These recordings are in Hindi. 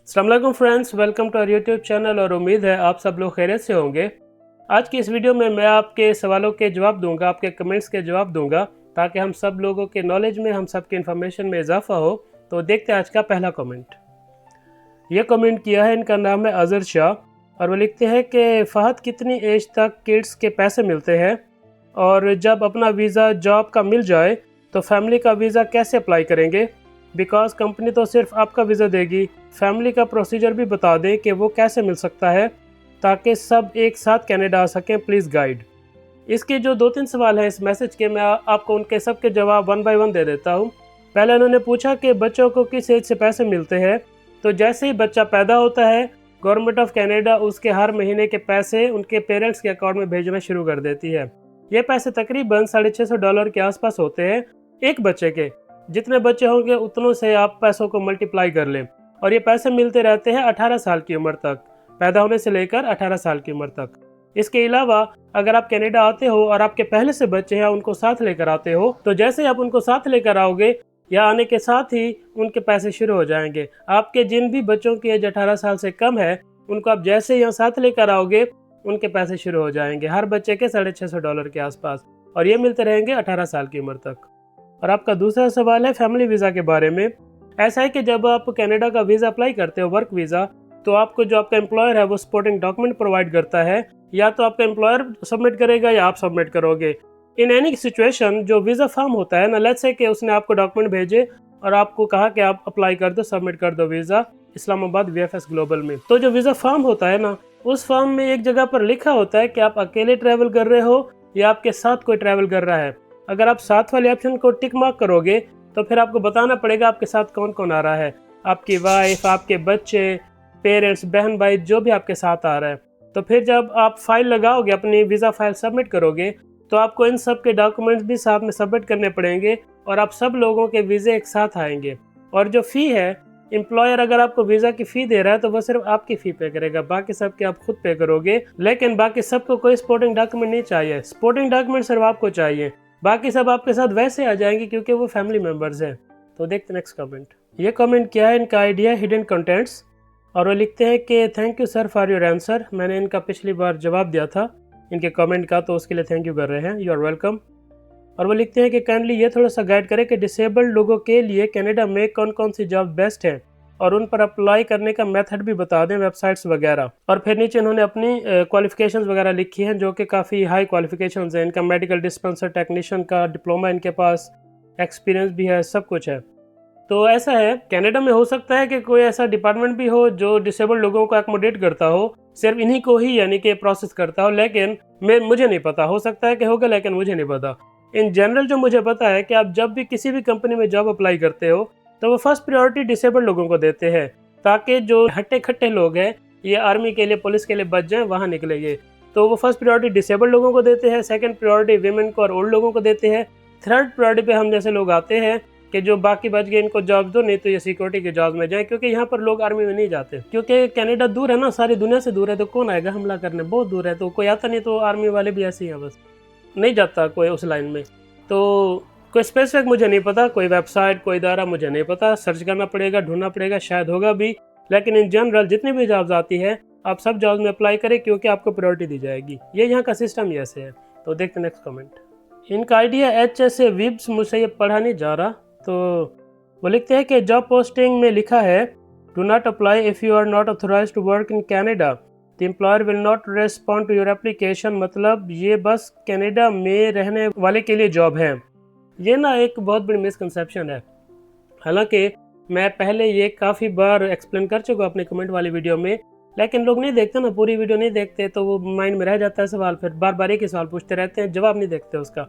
अस्सलाम वालेकुम friends, welcome to our YouTube channel और उम्मीद है आप सब लोग खैरियत से होंगे। आज की इस वीडियो में मैं आपके सवालों के जवाब दूंगा, आपके कमेंट्स के जवाब दूंगा ताकि हम सब लोगों के नॉलेज में, हम सब की इन्फॉर्मेशन में इजाफा हो। तो देखते हैं आज का पहला कमेंट। ये कमेंट किया है, इनका नाम है अजहर शाह और वो लिखते हैं कि फ़हद कितनी एज तक किड्स के पैसे मिलते हैं और जब अपना वीज़ा जॉब का मिल जाए तो फैमिली का वीज़ा कैसे अप्लाई करेंगे? बिकॉज कंपनी तो सिर्फ आपका वीज़ा देगी। फैमिली का प्रोसीजर भी बता दें कि वो कैसे मिल सकता है ताकि सब एक साथ कनाडा आ सकें, प्लीज़ गाइड। इसके जो 2-3 सवाल हैं इस मैसेज के, मैं आपको उनके सब के जवाब वन बाय वन दे देता हूँ। पहले उन्होंने पूछा कि बच्चों को किस एज से पैसे मिलते हैं। तो जैसे ही बच्चा पैदा होता है, गवर्नमेंट ऑफ कनाडा उसके हर महीने के पैसे उनके पेरेंट्स के अकाउंट में भेजना शुरू कर देती है। ये पैसे तकरीबन $650 के आसपास होते हैं एक बच्चे के। जितने बच्चे होंगे उतनों से आप पैसों को मल्टीप्लाई कर लें और ये पैसे मिलते रहते हैं 18 साल की उम्र तक, पैदा होने से लेकर 18 साल की उम्र तक। इसके अलावा अगर आप कनाडा आते हो और आपके पहले से बच्चे हैं, उनको साथ लेकर आते हो, तो जैसे ही आप उनको साथ लेकर आओगे या आने के साथ ही उनके पैसे शुरू हो जाएंगे। आपके जिन भी बच्चों की एज 18 साल से कम है, उनको आप जैसे ही यहाँ साथ लेकर आओगे उनके पैसे शुरू हो जाएंगे, हर बच्चे के $650 के आसपास, और ये मिलते रहेंगे 18 साल की उम्र तक। और आपका दूसरा सवाल है फैमिली वीज़ा के बारे में। ऐसा है कि जब आप कनाडा का वीज़ा अप्लाई करते हो, वर्क वीज़ा, तो आपको जो आपका एम्प्लॉयर है वो सपोर्टिंग डॉक्यूमेंट प्रोवाइड करता है। या तो आपका एम्प्लॉयर सबमिट करेगा या आप सबमिट करोगे। इन एनी सिचुएशन जो वीज़ा फॉर्म होता है ना, लेट्स से कि उसने आपको डॉक्यूमेंट भेजे और आपको कहा कि आप अप्लाई कर दो, सबमिट कर दो वीज़ा इस्लामाबाद VFS ग्लोबल में। तो जो वीज़ा फॉर्म होता है ना, उस फॉर्म में एक जगह पर लिखा होता है कि आप अकेले ट्रैवल कर रहे हो या आपके साथ कोई ट्रैवल कर रहा है। अगर आप साथ वाले ऑप्शन को टिक मार्क करोगे तो फिर आपको बताना पड़ेगा आपके साथ कौन कौन आ रहा है, आपकी वाइफ, आपके बच्चे, पेरेंट्स, बहन भाई, जो भी आपके साथ आ रहा है। तो फिर जब आप फाइल लगाओगे, अपनी वीज़ा फाइल सबमिट करोगे, तो आपको इन सब के डॉक्यूमेंट्स भी साथ में सबमिट करने पड़ेंगे और आप सब लोगों के वीज़े एक साथ आएंगे। और जो फ़ी है, एम्प्लॉयर अगर आपको वीज़ा की फ़ी दे रहा है तो वो सिर्फ आपकी फ़ी पे करेगा, बाकी सब के आप खुद पे करोगे। लेकिन बाकी सबको कोई सपोर्टिंग डॉक्यूमेंट नहीं चाहिए, सपोर्टिंग डॉक्यूमेंट सिर्फ आपको चाहिए, बाकी सब आपके साथ वैसे आ जाएंगे क्योंकि वो फैमिली मेम्बर्स हैं। तो देखते नेक्स्ट कमेंट। ये कमेंट किया है, इनका आइडिया हिडन कंटेंट्स, और वो लिखते हैं कि thank you sir for your answer. मैंने इनका पिछली बार जवाब दिया था इनके कमेंट का, तो उसके लिए थैंक यू कर रहे हैं, यू आर वेलकम। और वो लिखते हैं कि काइंडली ये थोड़ा सा गाइड करें कि डिसेबल्ड लोगों के लिए कनाडा में कौन कौन सी जॉब बेस्ट है और उन पर अप्लाई करने का मेथड भी बता दें, वेबसाइट्स वगैरह। और फिर नीचे इन्होंने अपनी क्वालिफिकेशंस वगैरह लिखी हैं जो कि काफ़ी हाई क्वालिफिकेशंस हैं। इनका मेडिकल डिस्पेंसर टेक्नीशियन का डिप्लोमा इनके पास, एक्सपीरियंस भी है, सब कुछ है। तो ऐसा है, कनाडा में हो सकता है कि कोई ऐसा डिपार्टमेंट भी हो जो डिसेबल्ड लोगों को एकोमोडेट करता हो, सिर्फ इन्हीं को ही यानी कि प्रोसेस करता हो, लेकिन मुझे नहीं पता, हो सकता है कि होगा लेकिन मुझे नहीं पता। इन जनरल जो मुझे पता है कि आप जब भी किसी भी कंपनी में जॉब अप्लाई करते हो तो वो फर्स्ट प्रायोरिटी डिसेबल्ड लोगों को देते हैं ताकि जो हट्टे खट्टे लोग हैं, ये आर्मी के लिए, पुलिस के लिए बच जाएं, वहाँ निकलेंगे। तो वो फर्स्ट प्रायोरिटी डिसेबल्ड लोगों को देते हैं, सेकंड प्रायोरिटी वीमेन को और ओल्ड लोगों को देते हैं, थर्ड प्रायोरिटी पे हम जैसे लोग आते हैं कि जो बाकी बच गए इनको जॉब दो, नहीं तो ये सिक्योरिटी की जॉब में जाए, क्योंकि यहाँ पर लोग आर्मी में नहीं जाते क्योंकि कनाडा दूर है ना, सारी दुनिया से दूर है, तो कौन आएगा हमला करने, बहुत दूर है, तो कोई आता नहीं। तो आर्मी वाले भी ऐसे ही हैं, बस नहीं जाता कोई उस लाइन में। तो कोई स्पेसिफिक मुझे नहीं पता, कोई वेबसाइट, कोई इदारा मुझे नहीं पता, सर्च करना पड़ेगा, ढूंढना पड़ेगा, शायद होगा भी। लेकिन इन जनरल जितनी भी जॉब्स आती है आप सब जॉब्स में अप्लाई करें क्योंकि आपको प्रायोरिटी दी जाएगी। ये यहाँ का सिस्टम ही ऐसे है। तो देखते नेक्स्ट कमेंट। इनका आइडिया HSA विब्स, मुझसे ये पढ़ा नहीं जा रहा, तो वो लिखते हैं कि जॉब पोस्टिंग में लिखा है do not apply if you are not authorised to work in Canada, the employer will not respond to your application. मतलब ये बस कनाडा में रहने वाले के लिए जॉब है। ये ना एक बहुत बड़ी मिसकंसेप्शन है। हालांकि मैं पहले ये काफ़ी बार एक्सप्लेन कर चुका अपने कमेंट वाली वीडियो में, लेकिन लोग नहीं देखते ना, पूरी वीडियो नहीं देखते, तो वो माइंड में रह जाता है सवाल, फिर बार बार एक ही सवाल पूछते रहते हैं, जवाब नहीं देखते उसका।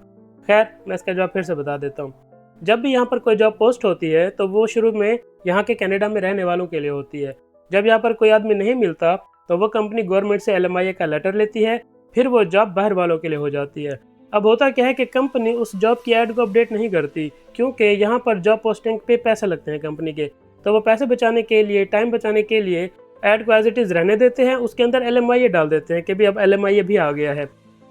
खैर, मैं इसका जवाब फिर से बता देता हूँ। जब भी यहाँ पर कोई जॉब पोस्ट होती है तो वो शुरू में यहाँ के कनाडा में रहने वालों के लिए होती है। जब यहाँ पर कोई आदमी नहीं मिलता तो वो कंपनी गवर्नमेंट से LMIA का लेटर लेती है, फिर वो जॉब बाहर वालों के लिए हो जाती है। अब होता क्या है कि कंपनी उस जॉब की ऐड को अपडेट नहीं करती क्योंकि यहाँ पर जॉब पोस्टिंग पे पैसे लगते हैं कंपनी के, तो वो पैसे बचाने के लिए, टाइम बचाने के लिए ऐड को एज इट इज़ रहने देते हैं, उसके अंदर LMIA डाल देते हैं कि भी अब LMIA भी आ गया है।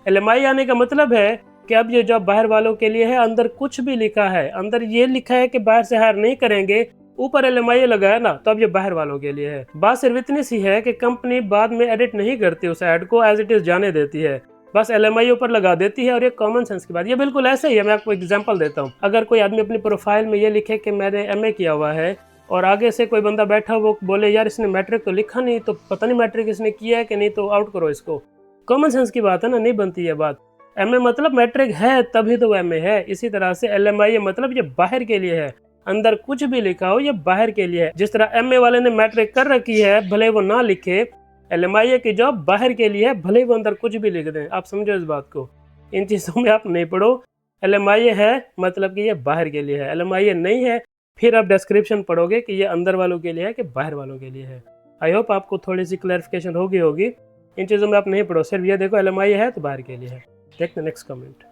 LMIA आने का मतलब है कि अब ये जॉब बाहर वालों के लिए है। अंदर कुछ भी लिखा है, अंदर ये लिखा है कि बाहर से हायर नहीं करेंगे, ऊपर LMIA लगाया ना, तो अब ये बाहर वालों के लिए है। बात सिर्फ इतनी सी है कि कंपनी बाद में एडिट नहीं करती उस ऐड को, एज इट इज जाने देती है, बस LMIA ऊपर लगा देती है। और ये कॉमन सेंस की बात, ये बिल्कुल ऐसे ही है। मैं आपको एग्जांपल देता हूँ। अगर कोई आदमी अपनी प्रोफाइल में ये लिखे कि मैंने MA किया हुआ है, और आगे से कोई बंदा बैठा वो बोले यार इसने मैट्रिक तो लिखा नहीं, तो पता नहीं मैट्रिक इसने किया है कि नहीं, तो आउट करो इसको। कॉमन सेंस की बात है ना, नहीं बनती है बात। MA मतलब मैट्रिक है तभी तो MA है। इसी तरह से LMIA मतलब ये बाहर के लिए है, अंदर कुछ भी लिखा हो ये बाहर के लिए है। जिस तरह MA वाले ने मैट्रिक कर रखी है, भले वो ना लिखे, LMIA की जॉब बाहर के लिए है, भले वो अंदर कुछ भी लिख दें। आप समझो इस बात को, इन चीज़ों में आप नहीं पढ़ो। LMIA है मतलब कि ये बाहर के लिए है, LMIA नहीं है फिर आप डिस्क्रिप्शन पढ़ोगे कि ये अंदर वालों के लिए है कि बाहर वालों के लिए है। आई होप आपको थोड़ी सी क्लैरिफिकेशन होगी। इन चीज़ों में आप नहीं पढ़ो, सिर्फ ये देखो LMIA है तो बाहर के लिए है। देखते नेक्स्ट कमेंट।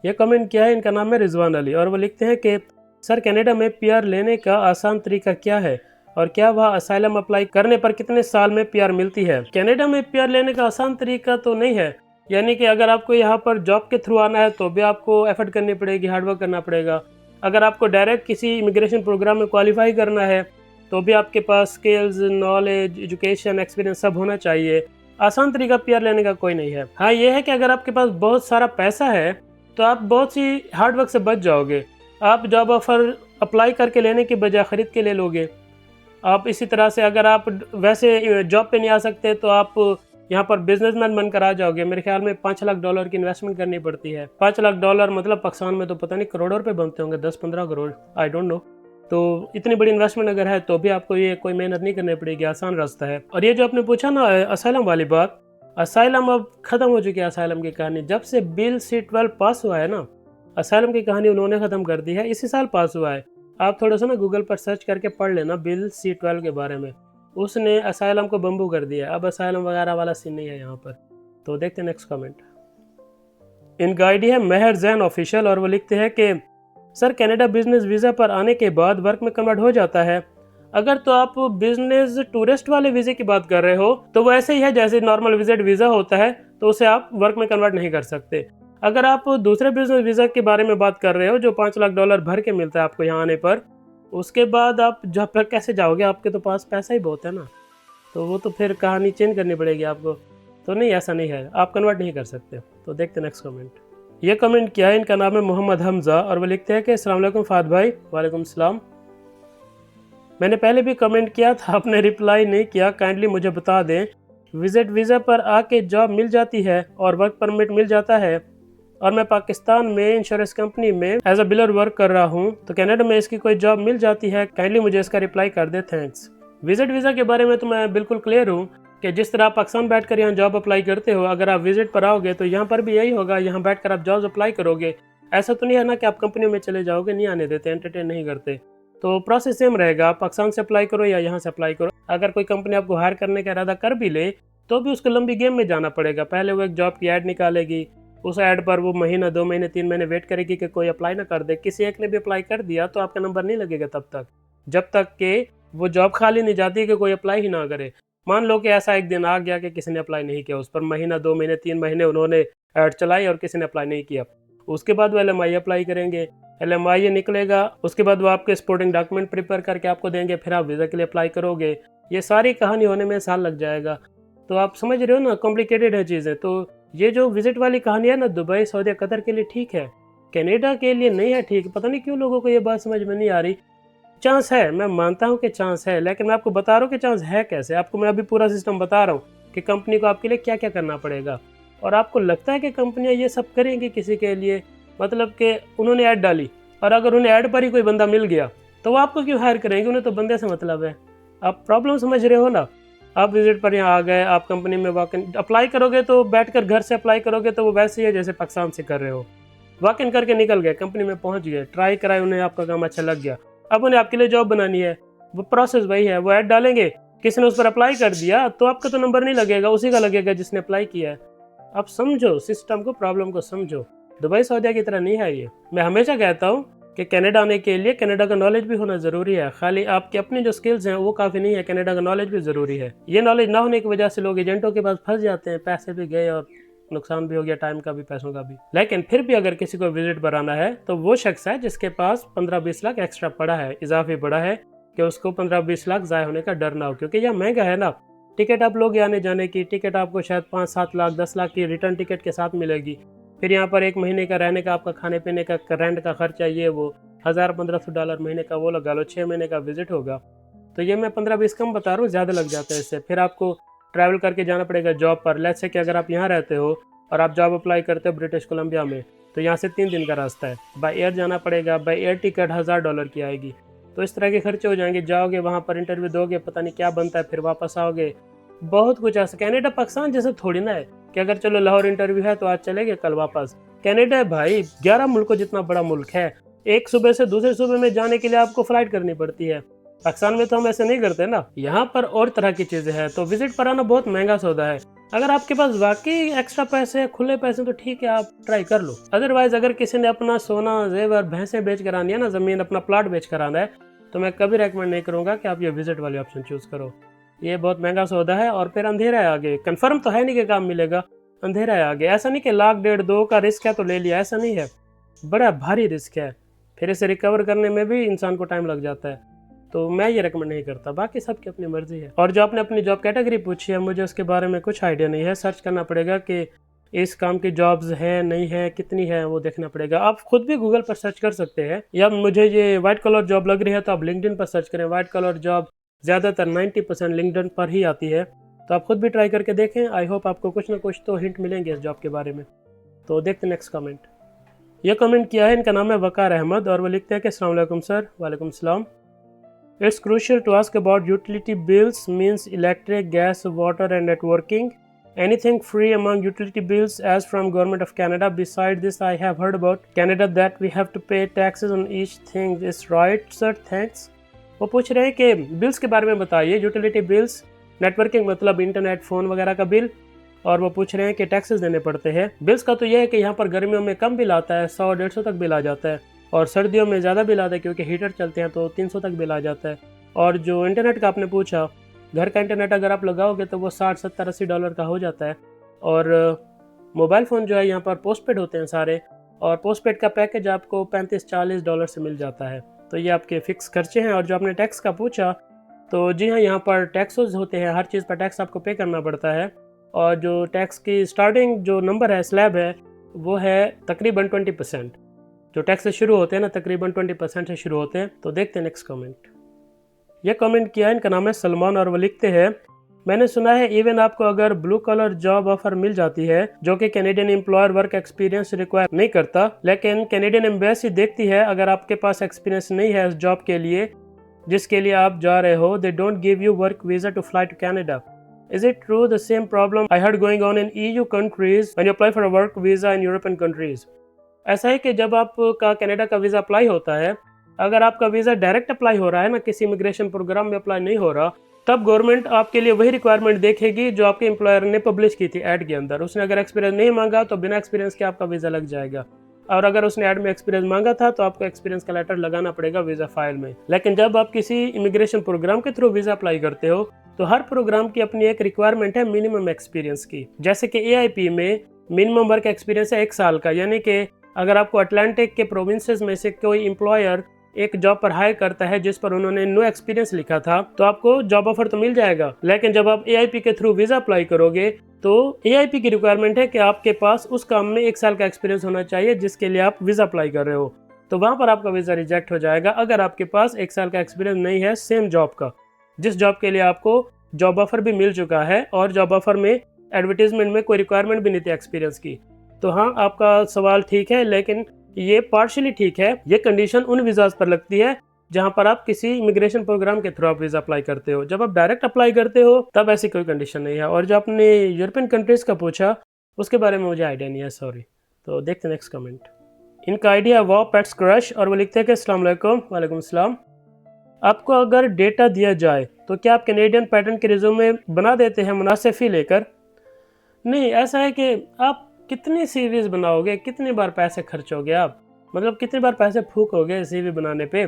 ये कमेंट क्या है, इनका नाम है रिजवान अली, और वो लिखते हैं कि सर कनाडा में PR लेने का आसान तरीका क्या है, और क्या वह असाइलम अप्लाई करने पर कितने साल में PR मिलती है। कनाडा में PR लेने का आसान तरीका तो नहीं है, यानी कि अगर आपको यहाँ पर जॉब के थ्रू आना है तो भी आपको एफर्ट करनी पड़ेगी, हार्डवर्क करना पड़ेगा। अगर आपको डायरेक्ट किसी इमिग्रेशन प्रोग्राम में क्वालिफाई करना है तो भी आपके पास स्किल्स, नॉलेज, एजुकेशन, एक्सपीरियंस सब होना चाहिए। आसान तरीका PR लेने का कोई नहीं है। हाँ ये है कि अगर आपके पास बहुत सारा पैसा है तो आप बहुत सी हार्डवर्क से बच जाओगे। आप जॉब ऑफर अप्लाई करके लेने की बजाय ख़रीद के ले लोगे। आप इसी तरह से अगर आप वैसे जॉब पे नहीं आ सकते तो आप यहाँ पर बिजनेसमैन बनकर आ जाओगे। मेरे ख्याल में $5 लाख की इन्वेस्टमेंट करनी पड़ती है। $5 लाख मतलब पाकिस्तान में तो पता नहीं करोड़ों रुपए बनते होंगे, 10-15 करोड़, आई डोंट नो। तो इतनी बड़ी इन्वेस्टमेंट अगर है तो भी आपको ये कोई मेहनत नहीं करनी पड़ेगी, आसान रास्ता है। और ये जो आपने पूछा ना असाइलम वाली बात, असाइलम अब ख़त्म हो चुकी है। असाइलम की कहानी जब से बिल C-12 पास हुआ है ना, असाइलम की कहानी उन्होंने ख़त्म कर दी है। इसी साल पास हुआ है। आप थोड़ा सा ना गूगल पर सर्च करके पढ़ लेना बिल C-12 के बारे में। उसने असाइलम को बम्बू कर दिया। अब असाइलम वगैरह वाला सीन नहीं है यहाँ पर। तो देखते हैं नेक्स्ट कमेंट। इनका आईडी है मेहर जैन ऑफिशियल, और वो लिखते हैं कि सर कनाडा बिजनेस वीज़ा पर आने के बाद वर्क में कन्वर्ट हो जाता है। अगर तो आप बिजनेस टूरिस्ट वाले वीज़े की बात कर रहे हो तो वो ऐसे ही है जैसे नॉर्मल विजिट वीज़ा होता है, तो उसे आप वर्क में कन्वर्ट नहीं कर सकते। अगर आप दूसरे बिजनेस वीज़ा के बारे में बात कर रहे हो जो $5 लाख भर के मिलता है आपको यहाँ आने पर, उसके बाद आप जहाँ पर कैसे जाओगे, आपके तो पास पैसा ही बहुत है ना, तो वो तो फिर कहानी चेंज करनी पड़ेगी आपको। तो नहीं, ऐसा नहीं है, आप कन्वर्ट नहीं कर सकते। तो देखते नेक्स्ट कमेंट। ये कमेंट क्या है, इनका नाम है मोहम्मद हमजा, और वो लिखते हैं कि अस्सलाम वालेकुम फाद भाई। वालेकुम सलाम। मैंने पहले भी कमेंट किया था, आपने रिप्लाई नहीं किया, काइंडली मुझे बता दें। विजिट वीज़ा पर आके जॉब मिल जाती है और वर्क परमिट मिल जाता है, और मैं पाकिस्तान में इंश्योरेंस कंपनी में एज अ बिलर वर्क कर रहा हूँ, तो कनाडा में इसकी कोई जॉब मिल जाती है? काइंडली मुझे इसका रिप्लाई कर दे, थैंक्स। विजिट वीज़ा के बारे में तो मैं बिल्कुल क्लियर हूँ कि जिस तरह आप पाकिस्तान बैठकर यहाँ जॉब अप्लाई करते हो, अगर आप विजिट पर आओगे तो यहाँ पर भी यही होगा, यहाँ बैठकर आप जॉब अप्लाई करोगे। ऐसा तो नहीं है ना कि आप कंपनी में चले जाओगे, नहीं आने देते, एंटरटेन नहीं करते। तो प्रोसेस सेम रहेगा, आप पाकिस्तान से अप्लाई करो या यहाँ से अप्लाई करो। अगर कोई कंपनी आपको हायर करने का इरादा कर भी ले तो भी उसको लंबी गेम में जाना पड़ेगा। पहले वो एक जॉब की ऐड निकालेगी, उस ऐड पर वो महीना, 2 महीने, 3 महीने वेट करेगी कि कोई अप्लाई ना कर दे। किसी एक ने भी अप्लाई कर दिया तो आपका नंबर नहीं लगेगा तब तक, जब तक कि वो जॉब खाली नहीं जाती कि कोई अप्लाई ही ना करे। मान लो कि ऐसा एक दिन आ गया कि किसी ने अप्लाई नहीं किया, उस पर महीना, 2 महीने, 3 महीने उन्होंने ऐड चलाई और किसी ने अप्लाई नहीं किया। उसके बाद वो LMIA अप्लाई करेंगे, LMIA निकलेगा, उसके बाद वो आपके सपोर्टिंग डॉक्यूमेंट प्रिपेयर करके आपको देंगे, फिर आप वीज़ा के लिए अप्लाई करोगे। ये सारी कहानी होने में साल लग जाएगा। तो आप समझ रहे हो ना, कॉम्प्लिकेटेड है चीज़ें। तो ये जो विजिट वाली कहानी है ना, दुबई, सऊदी, कतर के लिए ठीक है, कनाडा के लिए नहीं है ठीक। पता नहीं क्यों लोगों को ये बात समझ में नहीं आ रही। चांस है, मैं मानता हूँ कि चांस है, लेकिन मैं आपको बता रहा हूँ कि चांस है कैसे। आपको मैं अभी पूरा सिस्टम बता रहा हूँ कि कंपनी को आपके लिए क्या क्या करना पड़ेगा। और आपको लगता है कि कंपनियाँ ये सब करेंगी किसी के लिए, मतलब कि उन्होंने ऐड डाली और अगर उन्हें ऐड पर ही कोई बंदा मिल गया तो वो आपको क्यों हायर करेंगे? उन्हें तो बंदे से मतलब है। आप प्रॉब्लम समझ रहे हो ना। आप विजिट पर यहाँ आ गए, आप कंपनी में वॉक इन अप्लाई करोगे तो बैठकर घर से अप्लाई करोगे तो वो वैसे ही है जैसे पाकिस्तान से कर रहे हो। वॉक इन करके निकल गए, कंपनी में पहुँच गए, ट्राई कराए, उन्हें आपका काम अच्छा लग गया, अब उन्हें आपके लिए जॉब बनानी है। वो प्रोसेस वही है, वो ऐड डालेंगे, किसी ने उस पर अप्लाई कर दिया तो आपका तो नंबर नहीं लगेगा, उसी का लगेगा जिसने अप्लाई किया है। आप समझो सिस्टम को, प्रॉब्लम को समझो। दुबई सऊदी की तरह नहीं है ये। मैं हमेशा कहता हूँ कि कनाडा आने के लिए कनाडा का नॉलेज भी होना ज़रूरी है। खाली आपके अपनी जो स्किल्स हैं वो काफ़ी नहीं है, कनाडा का नॉलेज भी ज़रूरी है। ये नॉलेज ना होने की वजह से लोग एजेंटों के पास फंस जाते हैं, पैसे भी गए और नुकसान भी हो गया, टाइम का भी, पैसों का भी। लेकिन फिर भी अगर किसी को विजिट पर आना है तो वो शख्स है जिसके पास 15-20 लाख एक्स्ट्रा पड़ा है, इजाफी पड़ा है, कि उसको 15-20 लाख ज़ाया होने का डर ना हो, क्योंकि यह महंगा है ना। टिकट आप लोगे आने जाने की, टिकट आपको शायद 5-7 लाख 10 लाख की रिटर्न टिकट के साथ मिलेगी। फिर यहाँ पर 1 महीने का रहने का, आपका खाने पीने का, रेंट का खर्चा, ये वो $1000-1500 महीने का वो लगा लो, 6 महीने का विजिट होगा। तो ये मैं 15-20 कम बता रहा हूँ, ज़्यादा लग जाता है इससे। फिर आपको ट्रैवल करके जाना पड़ेगा जॉब पर। लेट्स से कि अगर आप यहाँ रहते हो और आप जॉब अप्लाई करते हो ब्रिटिश कोलंबिया में, तो यहाँ से 3 दिन का रास्ता है, बाय एयर जाना पड़ेगा। बाय एयर टिकट $1000 की आएगी। तो इस तरह के खर्चे हो जाएंगे। जाओगे वहाँ पर इंटरव्यू दोगे, पता नहीं क्या बनता है, फिर वापस आओगे, बहुत कुछ ऐसा। कनाडा पाकिस्तान जैसे थोड़ी ना है कि अगर चलो लाहौर इंटरव्यू है तो आज चले गए कल वापस। कनाडा है भाई 11 मुल्कों जितना बड़ा मुल्क है। एक सूबे से दूसरे सूबे में जाने के लिए आपको फ्लाइट करनी पड़ती है। पाकिस्तान में तो हम ऐसे नहीं करते ना, यहाँ पर और तरह की चीजें हैं। तो विजिट पर आना बहुत महंगा सौदा है। अगर आपके पास वाकई एक्स्ट्रा पैसे, खुले पैसे, तो ठीक है, आप ट्राई कर लो। अदरवाइज अगर किसी ने अपना सोना, जेवर, भैंसें बेच कर आनी है ना, जमीन, अपना प्लाट बेच कर आना है, तो मैं कभी रेकमेंड नहीं करूंगा कि आप ये विजिट वाली ऑप्शन चूज करो। ये बहुत महंगा सौदा है और फिर अंधेरा है आगे। कंफर्म तो है नहीं कि काम मिलेगा, अंधेरा है आगे। ऐसा नहीं कि लाख 1.5-2 का रिस्क है तो ले लिया, ऐसा नहीं है, बड़ा भारी रिस्क है। फिर इसे रिकवर करने में भी इंसान को टाइम लग जाता है। तो मैं ये रेकमेंड नहीं करता। बाकी सबकी अपनी मर्जी है। और जो आपने अपनी जॉब कैटेगरी पूछी है, मुझे उसके बारे में कुछ आइडिया नहीं है। सर्च करना पड़ेगा कि इस काम की जॉब्स है नहीं है, कितनी है, वो देखना पड़ेगा। आप खुद भी गूगल पर सर्च कर सकते हैं, या मुझे ये वाइट कलर जॉब लग रही है तो आप लिंक्डइन पर सर्च करें। वाइट कलर जॉब ज़्यादातर 90% लिंक्डइन पर ही आती है, तो आप खुद भी ट्राई करके देखें। आई होप आपको कुछ ना कुछ तो हिंट मिलेंगे इस जॉब के बारे में। तो देखते नेक्स्ट कमेंट। यह कमेंट किया है, इनका नाम है वकार अहमद और वो लिखते हैं कि अस्सलाम वालेकुम सर। वालेकुम सलाम। It's crucial to ask about utility bills, means electric, gas, water and networking. Anything free among utility bills as from Government of Canada. Beside this, I have heard about Canada that we have to pay taxes on each thing. Is right, sir? Thanks. वो पूछ रहे हैं कि बिल्स के बारे में बताइए। यूटिलिटी बिल्स, नेटवर्किंग मतलब इंटरनेट, फ़ोन वगैरह का बिल, और वो पूछ रहे हैं कि टैक्सेस देने पड़ते हैं। बिल्स का तो यह है कि यहाँ पर गर्मियों में कम बिल आता है, 100-150 तक बिल आ जाता है, और सर्दियों में ज़्यादा बिल आता है क्योंकि हीटर चलते हैं तो 300 तक बिल आ जाता है। और जो इंटरनेट का आपने पूछा, घर का इंटरनेट अगर आप लगाओगे तो वो $60-70-80 का हो जाता है। और मोबाइल फ़ोन जो है यहाँ पर पोस्टपेड होते हैं सारे, और पोस्टपेड का पैकेज आपको $35-40 से मिल जाता है। तो ये आपके फ़िक्स खर्चे हैं। और जो आपने टैक्स का पूछा, तो जी हाँ, यहाँ पर टैक्सेस होते हैं, हर चीज़ पर टैक्स आपको पे करना पड़ता है। और जो टैक्स की स्टार्टिंग जो नंबर है, स्लैब है, वो है तकरीबन 20%। जो टैक्स से शुरू होते हैं ना, तकरीबन 20% से शुरू होते हैं। तो देखते हैं नेक्स्ट कमेंट। यह कमेंट किया है, इनका नाम है सलमान और वो लिखते हैं, मैंने सुना है इवन आपको अगर ब्लू कलर जॉब ऑफर मिल जाती है जो कि Canadian employer work experience require नहीं करता, लेकिन कैनेडियन एम्बेसी देखती है अगर आपके पास एक्सपीरियंस नहीं है इस जॉब के लिए जिसके लिए आप जा रहे हो, they don't give you work visa to fly to Canada. Is it true the same problem I heard going on in EU countries when you apply for a work visa in European countries? ऐसा है कि जब आपका कनाडा का वीज़ा अप्लाई होता है, अगर आपका वीज़ा डायरेक्ट अप्लाई हो रहा है ना, किसी इमिग्रेशन प्रोग्राम में अप्लाई नहीं हो रहा, तब गवर्नमेंट आपके लिए वही रिक्वायरमेंट देखेगी जो आपके एम्प्लॉयर ने पब्लिश की थी ऐड के अंदर। उसने अगर एक्सपीरियंस नहीं मांगा तो बिना एक्सपीरियंस के आपका वीज़ा लग जाएगा, और अगर उसने ऐड में एक्सपीरियंस मांगा था तो आपको एक्सपीरियंस का लेटर लगाना पड़ेगा वीज़ा फाइल में। लेकिन जब आप किसी इमिग्रेशन प्रोग्राम के थ्रू वीज़ा अप्लाई करते हो, तो हर प्रोग्राम की अपनी एक रिक्वायरमेंट है मिनिमम एक्सपीरियंस की। जैसे कि AIP में मिनिमम वर्क एक्सपीरियंस है 1 साल का, यानी कि अगर आपको अटलांटिक के प्रोविंसेस में से कोई एम्प्लॉयर एक जॉब पर हायर करता है जिस पर उन्होंने नो एक्सपीरियंस लिखा था, तो आपको जॉब ऑफर तो मिल जाएगा। लेकिन जब आप AIP के थ्रू वीज़ा अप्लाई करोगे, तो AIP की रिक्वायरमेंट है कि आपके पास उस काम में 1 साल का एक्सपीरियंस होना चाहिए जिसके लिए आप वीज़ा अप्लाई कर रहे हो। तो वहाँ पर आपका वीज़ा रिजेक्ट हो जाएगा अगर आपके पास 1 साल का एक्सपीरियंस नहीं है सेम जॉब का, जिस जॉब के लिए आपको जॉब ऑफर भी मिल चुका है और जॉब ऑफर में एडवर्टीजमेंट में कोई रिक्वायरमेंट भी नहीं थी एक्सपीरियंस की। तो हाँ, आपका सवाल ठीक है, लेकिन ये पार्शियली ठीक है। ये कंडीशन उन वीज़ाज पर लगती है जहाँ पर आप किसी इमिग्रेशन प्रोग्राम के थ्रू आप वीज़ा अप्लाई करते हो। जब आप डायरेक्ट अप्लाई करते हो तब ऐसी कोई कंडीशन नहीं है। और जो आपने यूरोपियन कंट्रीज़ का पूछा, उसके बारे में मुझे आइडिया नहीं है, सॉरी। तो देखते हैं नेक्स्ट कमेंट। इनका आइडिया है वॉ पेट्स क्रश और वो लिखते हैं कि अस्सलाम वालेकुम। वालेकुम सलाम। आपको अगर डेटा दिया जाए तो क्या आप कैनेडियन पैटर्न के रिज्यूमे बना देते हैं मुनासिब फी लेकर? नहीं, ऐसा है कि आप कितनी सीवीज बनाओगे, कितनी बार पैसे खर्चोगे, आप मतलब कितनी बार पैसे फूकोगे CV बनाने पे?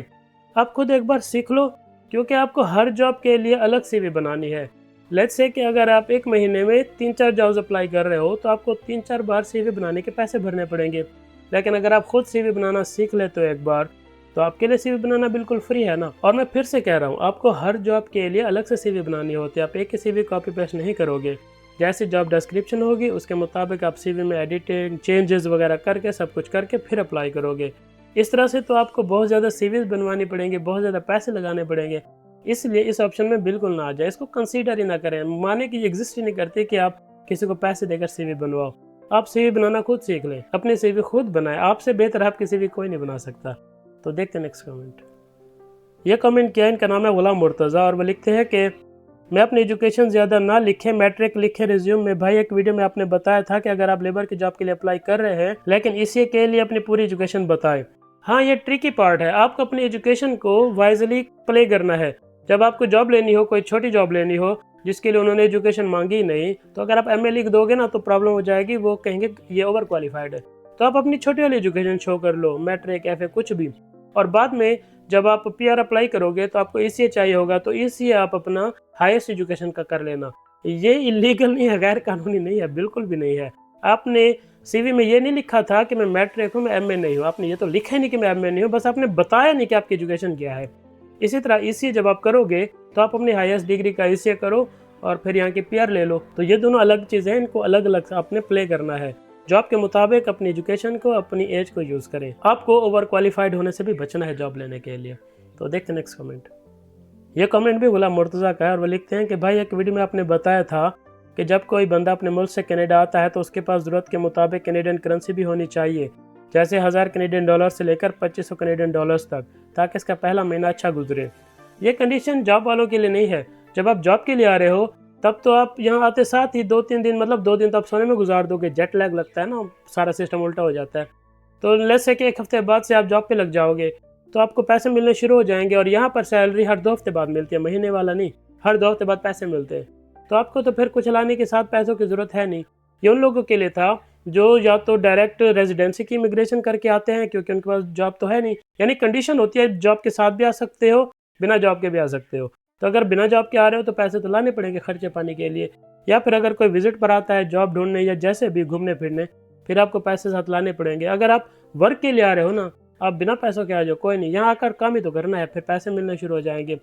आप खुद एक बार सीख लो, क्योंकि आपको हर जॉब के लिए अलग CV बनानी है। लेट्स से कि अगर आप 1 महीने में 3-4 जॉब्स अप्लाई कर रहे हो तो आपको 3-4 बार CV बनाने के पैसे भरने पड़ेंगे। लेकिन अगर आप खुद CV बनाना सीख लेते हो एक बार, तो आपके लिए CV बनाना बिल्कुल फ्री है ना। और मैं फिर से कह रहा हूँ, आपको हर जॉब के लिए अलग से CV बनानी होती है, आप एक ही CV कॉपी पेस्ट नहीं करोगे। जैसी जॉब डिस्क्रिप्शन होगी उसके मुताबिक आप CV में एडिटिंग चेंजेस वगैरह करके सब कुछ करके फिर अप्लाई करोगे। इस तरह से तो आपको बहुत ज़्यादा CVs बनवानी पड़ेंगे, बहुत ज़्यादा पैसे लगाने पड़ेंगे। इसलिए इस ऑप्शन में बिल्कुल ना आ जाए, इसको कंसीडर ही ना करें, माने कि एग्जिस्ट ही नहीं करती कि आप किसी को पैसे देकर CV बनवाओ। आप CV बनाना खुद सीख लें, अपनी CV खुद बनाएं, आपसे बेहतर आपकी CV कोई नहीं बना सकता। तो देखते हैं नेक्स्ट कमेंट। ये कमेंट किया, इनका नाम है गुलाम मुर्तज़ा और वो लिखते हैं कि मैं अपनी एजुकेशन ज़्यादा ना लिखे, मैट्रिक लिखे रिज्यूम में। भाई एक वीडियो में आपने बताया था कि अगर आप लेबर की जॉब के लिए अप्लाई कर रहे हैं लेकिन इसी के लिए अपनी पूरी एजुकेशन बताएं। हाँ, ये ट्रिकी पार्ट है, आपको अपनी एजुकेशन को वाइजली प्ले करना है। जब आपको जॉब लेनी हो, कोई छोटी जॉब लेनी हो जिसके लिए उन्होंने एजुकेशन मांगी ही नहीं, तो अगर आप MA लिख दोगे ना तो प्रॉब्लम हो जाएगी, वो कहेंगे ये ओवर क्वालिफाइड है। तो आप अपनी छोटी वाली एजुकेशन शो कर लो, मैट्रिक FA कुछ भी। और बाद में जब आप PR अप्लाई करोगे तो आपको ECA चाहिए होगा, तो ECA आप अपना हाईएस्ट एजुकेशन का कर लेना। ये इलीगल नहीं है, गैर कानूनी नहीं है, बिल्कुल भी नहीं है। आपने CV में ये नहीं लिखा था कि मैं मैट्रिक हूँ, मैं MA नहीं हूँ, आपने ये तो लिखा ही नहीं कि मैं MA नहीं हूँ, बस आपने बताया नहीं कि आपकी एजुकेशन क्या है। इसी तरह ECA जब आप करोगे तो आप अपनी हाईएस्ट डिग्री का ECA करो और फिर यहाँ की PR ले लो। तो ये दोनों अलग चीज़ें हैं, इनको अलग अलग आपने प्ले करना है। जॉब के मुताबिक अपनी एजुकेशन को, अपनी एज को यूज़ करें। आपको ओवर क्वालिफाइड होने से भी बचना है जॉब लेने के लिए। तो देखते हैं नेक्स्ट कमेंट। ये कमेंट भी गुलाम मुर्तज़ा का है और वो लिखते हैं कि भाई एक वीडियो में आपने बताया था कि जब कोई बंदा अपने मुल्क से कनाडा आता है तो उसके पास ज़रूरत के मुताबिक कैनेडियन करेंसी भी होनी चाहिए, जैसे 1000 कैनेडियन डॉलर से लेकर 2500 कैनेडियन डॉलर्स तक, ताकि इसका पहला महीना अच्छा गुजरे। ये कंडीशन जॉब वालों के लिए नहीं है। जब आप जॉब के लिए आ रहे हो तब तो आप यहाँ आते साथ ही 2-3 दिन, मतलब 2 दिन तो आप सोने में गुजार दोगे, जेट लैग लगता है ना, सारा सिस्टम उल्टा हो जाता है। तो लेट्स से कि एक हफ्ते बाद से आप जॉब पे लग जाओगे तो आपको पैसे मिलने शुरू हो जाएंगे। और यहाँ पर सैलरी हर 2 हफ्ते बाद मिलती है, महीने वाला नहीं, हर 2 हफ्ते बाद पैसे मिलते हैं। तो आपको तो फिर कुछ लाने के साथ पैसों की ज़रूरत है नहीं। ये उन लोगों के लिए था जो या तो डायरेक्ट रेजिडेंसी की इमिग्रेशन करके आते हैं क्योंकि उनके पास जॉब तो है नहीं, यानी कंडीशन होती है जॉब के साथ भी आ सकते हो, बिना जॉब के भी आ सकते हो। तो अगर बिना जॉब के आ रहे हो तो पैसे तो लाने पड़ेंगे खर्चे पानी के लिए। या फिर अगर कोई विजिट पर आता है जॉब ढूंढने या जैसे भी घूमने फिरने, फिर आपको पैसे साथ लाने पड़ेंगे। अगर आप वर्क के लिए आ रहे हो ना, आप बिना पैसों के आ जाओ, कोई नहीं, यहाँ आकर काम ही तो करना है, फिर पैसे मिलने शुरू हो जाएंगे।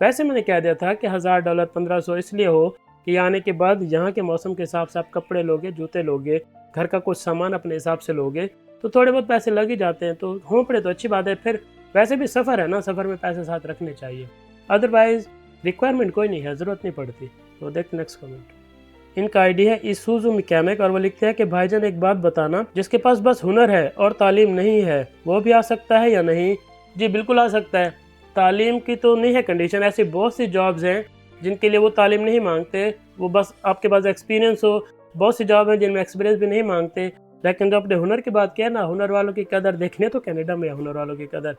वैसे मैंने कह दिया था कि $1000 1500 इसलिए हो कि आने के बाद यहाँ के मौसम के हिसाब से आप कपड़े लोगे, जूते लोगे, घर का कुछ सामान अपने हिसाब से लोगे, तो थोड़े बहुत पैसे लग ही जाते हैं। तो हो पड़े तो अच्छी बात है, फिर वैसे भी सफ़र है ना, सफ़र में पैसे साथ रखने चाहिए, अदरवाइज रिक्वायरमेंट कोई नहीं है, ज़रूरत नहीं पड़ती। तो देखते नेक्स्ट कमेंट। इनका आईडी है इसुजू मैकेनिक और वो लिखते हैं कि भाईजान एक बात बताना, जिसके पास बस हुनर है और तालीम नहीं है वो भी आ सकता है या नहीं? जी बिल्कुल आ सकता है, तालीम की तो नहीं है कंडीशन। ऐसी बहुत सी जॉब्स हैं जिनके लिए वो तालीम नहीं मांगते, वो बस आपके पास एक्सपीरियंस हो। बहुत सी जॉब हैं जिनमें एक्सपीरियंस भी नहीं मांगते, लेकिन जो अपने हुनर की बात किया ना, हुनर वालों की कदर देखने तो कनाडा में है हुनर वालों की कदर।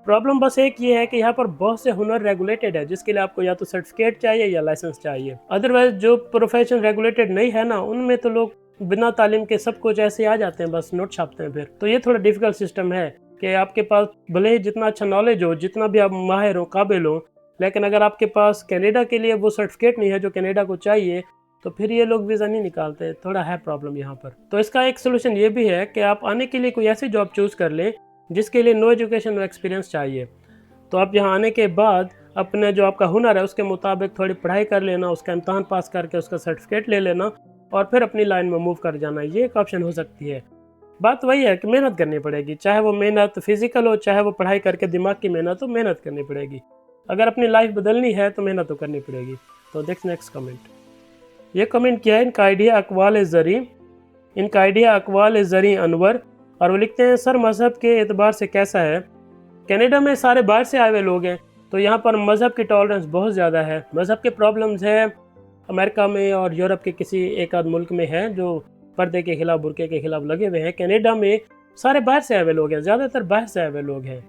प्रॉब्लम बस एक ये है कि यहाँ पर बहुत से हुनर रेगुलेटेड है, जिसके लिए आपको या तो सर्टिफिकेट चाहिए या लाइसेंस चाहिए। अदरवाइज जो प्रोफेशन रेगुलेटेड नहीं है ना, उनमें तो लोग बिना तालीम के सब कुछ ऐसे आ जाते हैं, बस नोट छापते हैं फिर। तो ये थोड़ा डिफिकल्ट सिस्टम है कि आपके पास भले ही जितना अच्छा नॉलेज हो, जितना भी आप माहिर हो, काबिल हो, लेकिन अगर आपके पास कनाडा के लिए वो सर्टिफिकेट नहीं है जो कनाडा को चाहिए, तो फिर ये लोग वीज़ा नहीं निकालते। थोड़ा है प्रॉब्लम यहाँ पर। तो इसका एक सोल्यूशन ये भी है कि आप आने के लिए कोई ऐसी जॉब चूज़ कर लें जिसके लिए नो एजुकेशन नो एक्सपीरियंस चाहिए। तो आप यहाँ आने के बाद अपने जो आपका हुनर है उसके मुताबिक थोड़ी पढ़ाई कर लेना, उसका इम्तहान पास करके उसका सर्टिफिकेट ले लेना और फिर अपनी लाइन में मूव कर जाना। ये एक ऑप्शन हो सकती है। बात वही है कि मेहनत करनी पड़ेगी, चाहे वो मेहनत फिजिकल हो, चाहे वो पढ़ाई करके दिमाग की मेहनत हो, मेहनत करनी पड़ेगी। अगर अपनी लाइफ बदलनी है तो मेहनत तो करनी पड़ेगी। तो देख नेक्स्ट कमेंट। ये कमेंट किया है, इनका आइडिया अकवाल ज़री अनवर और वो लिखते हैं सर मज़हब के एतबार से कैसा है? कनाडा में सारे बाहर से आए हुए लोग हैं, तो यहाँ पर मज़हब की टॉलरेंस बहुत ज़्यादा है। मज़हब के प्रॉब्लम्स है अमेरिका में और यूरोप के किसी एक आध मुल्क में है जो पर्दे के खिलाफ, बुरके के खिलाफ लगे हुए हैं। कनाडा में सारे बाहर से आए हुए लोग हैं, ज़्यादातर बाहर से आए हुए लोग हैं,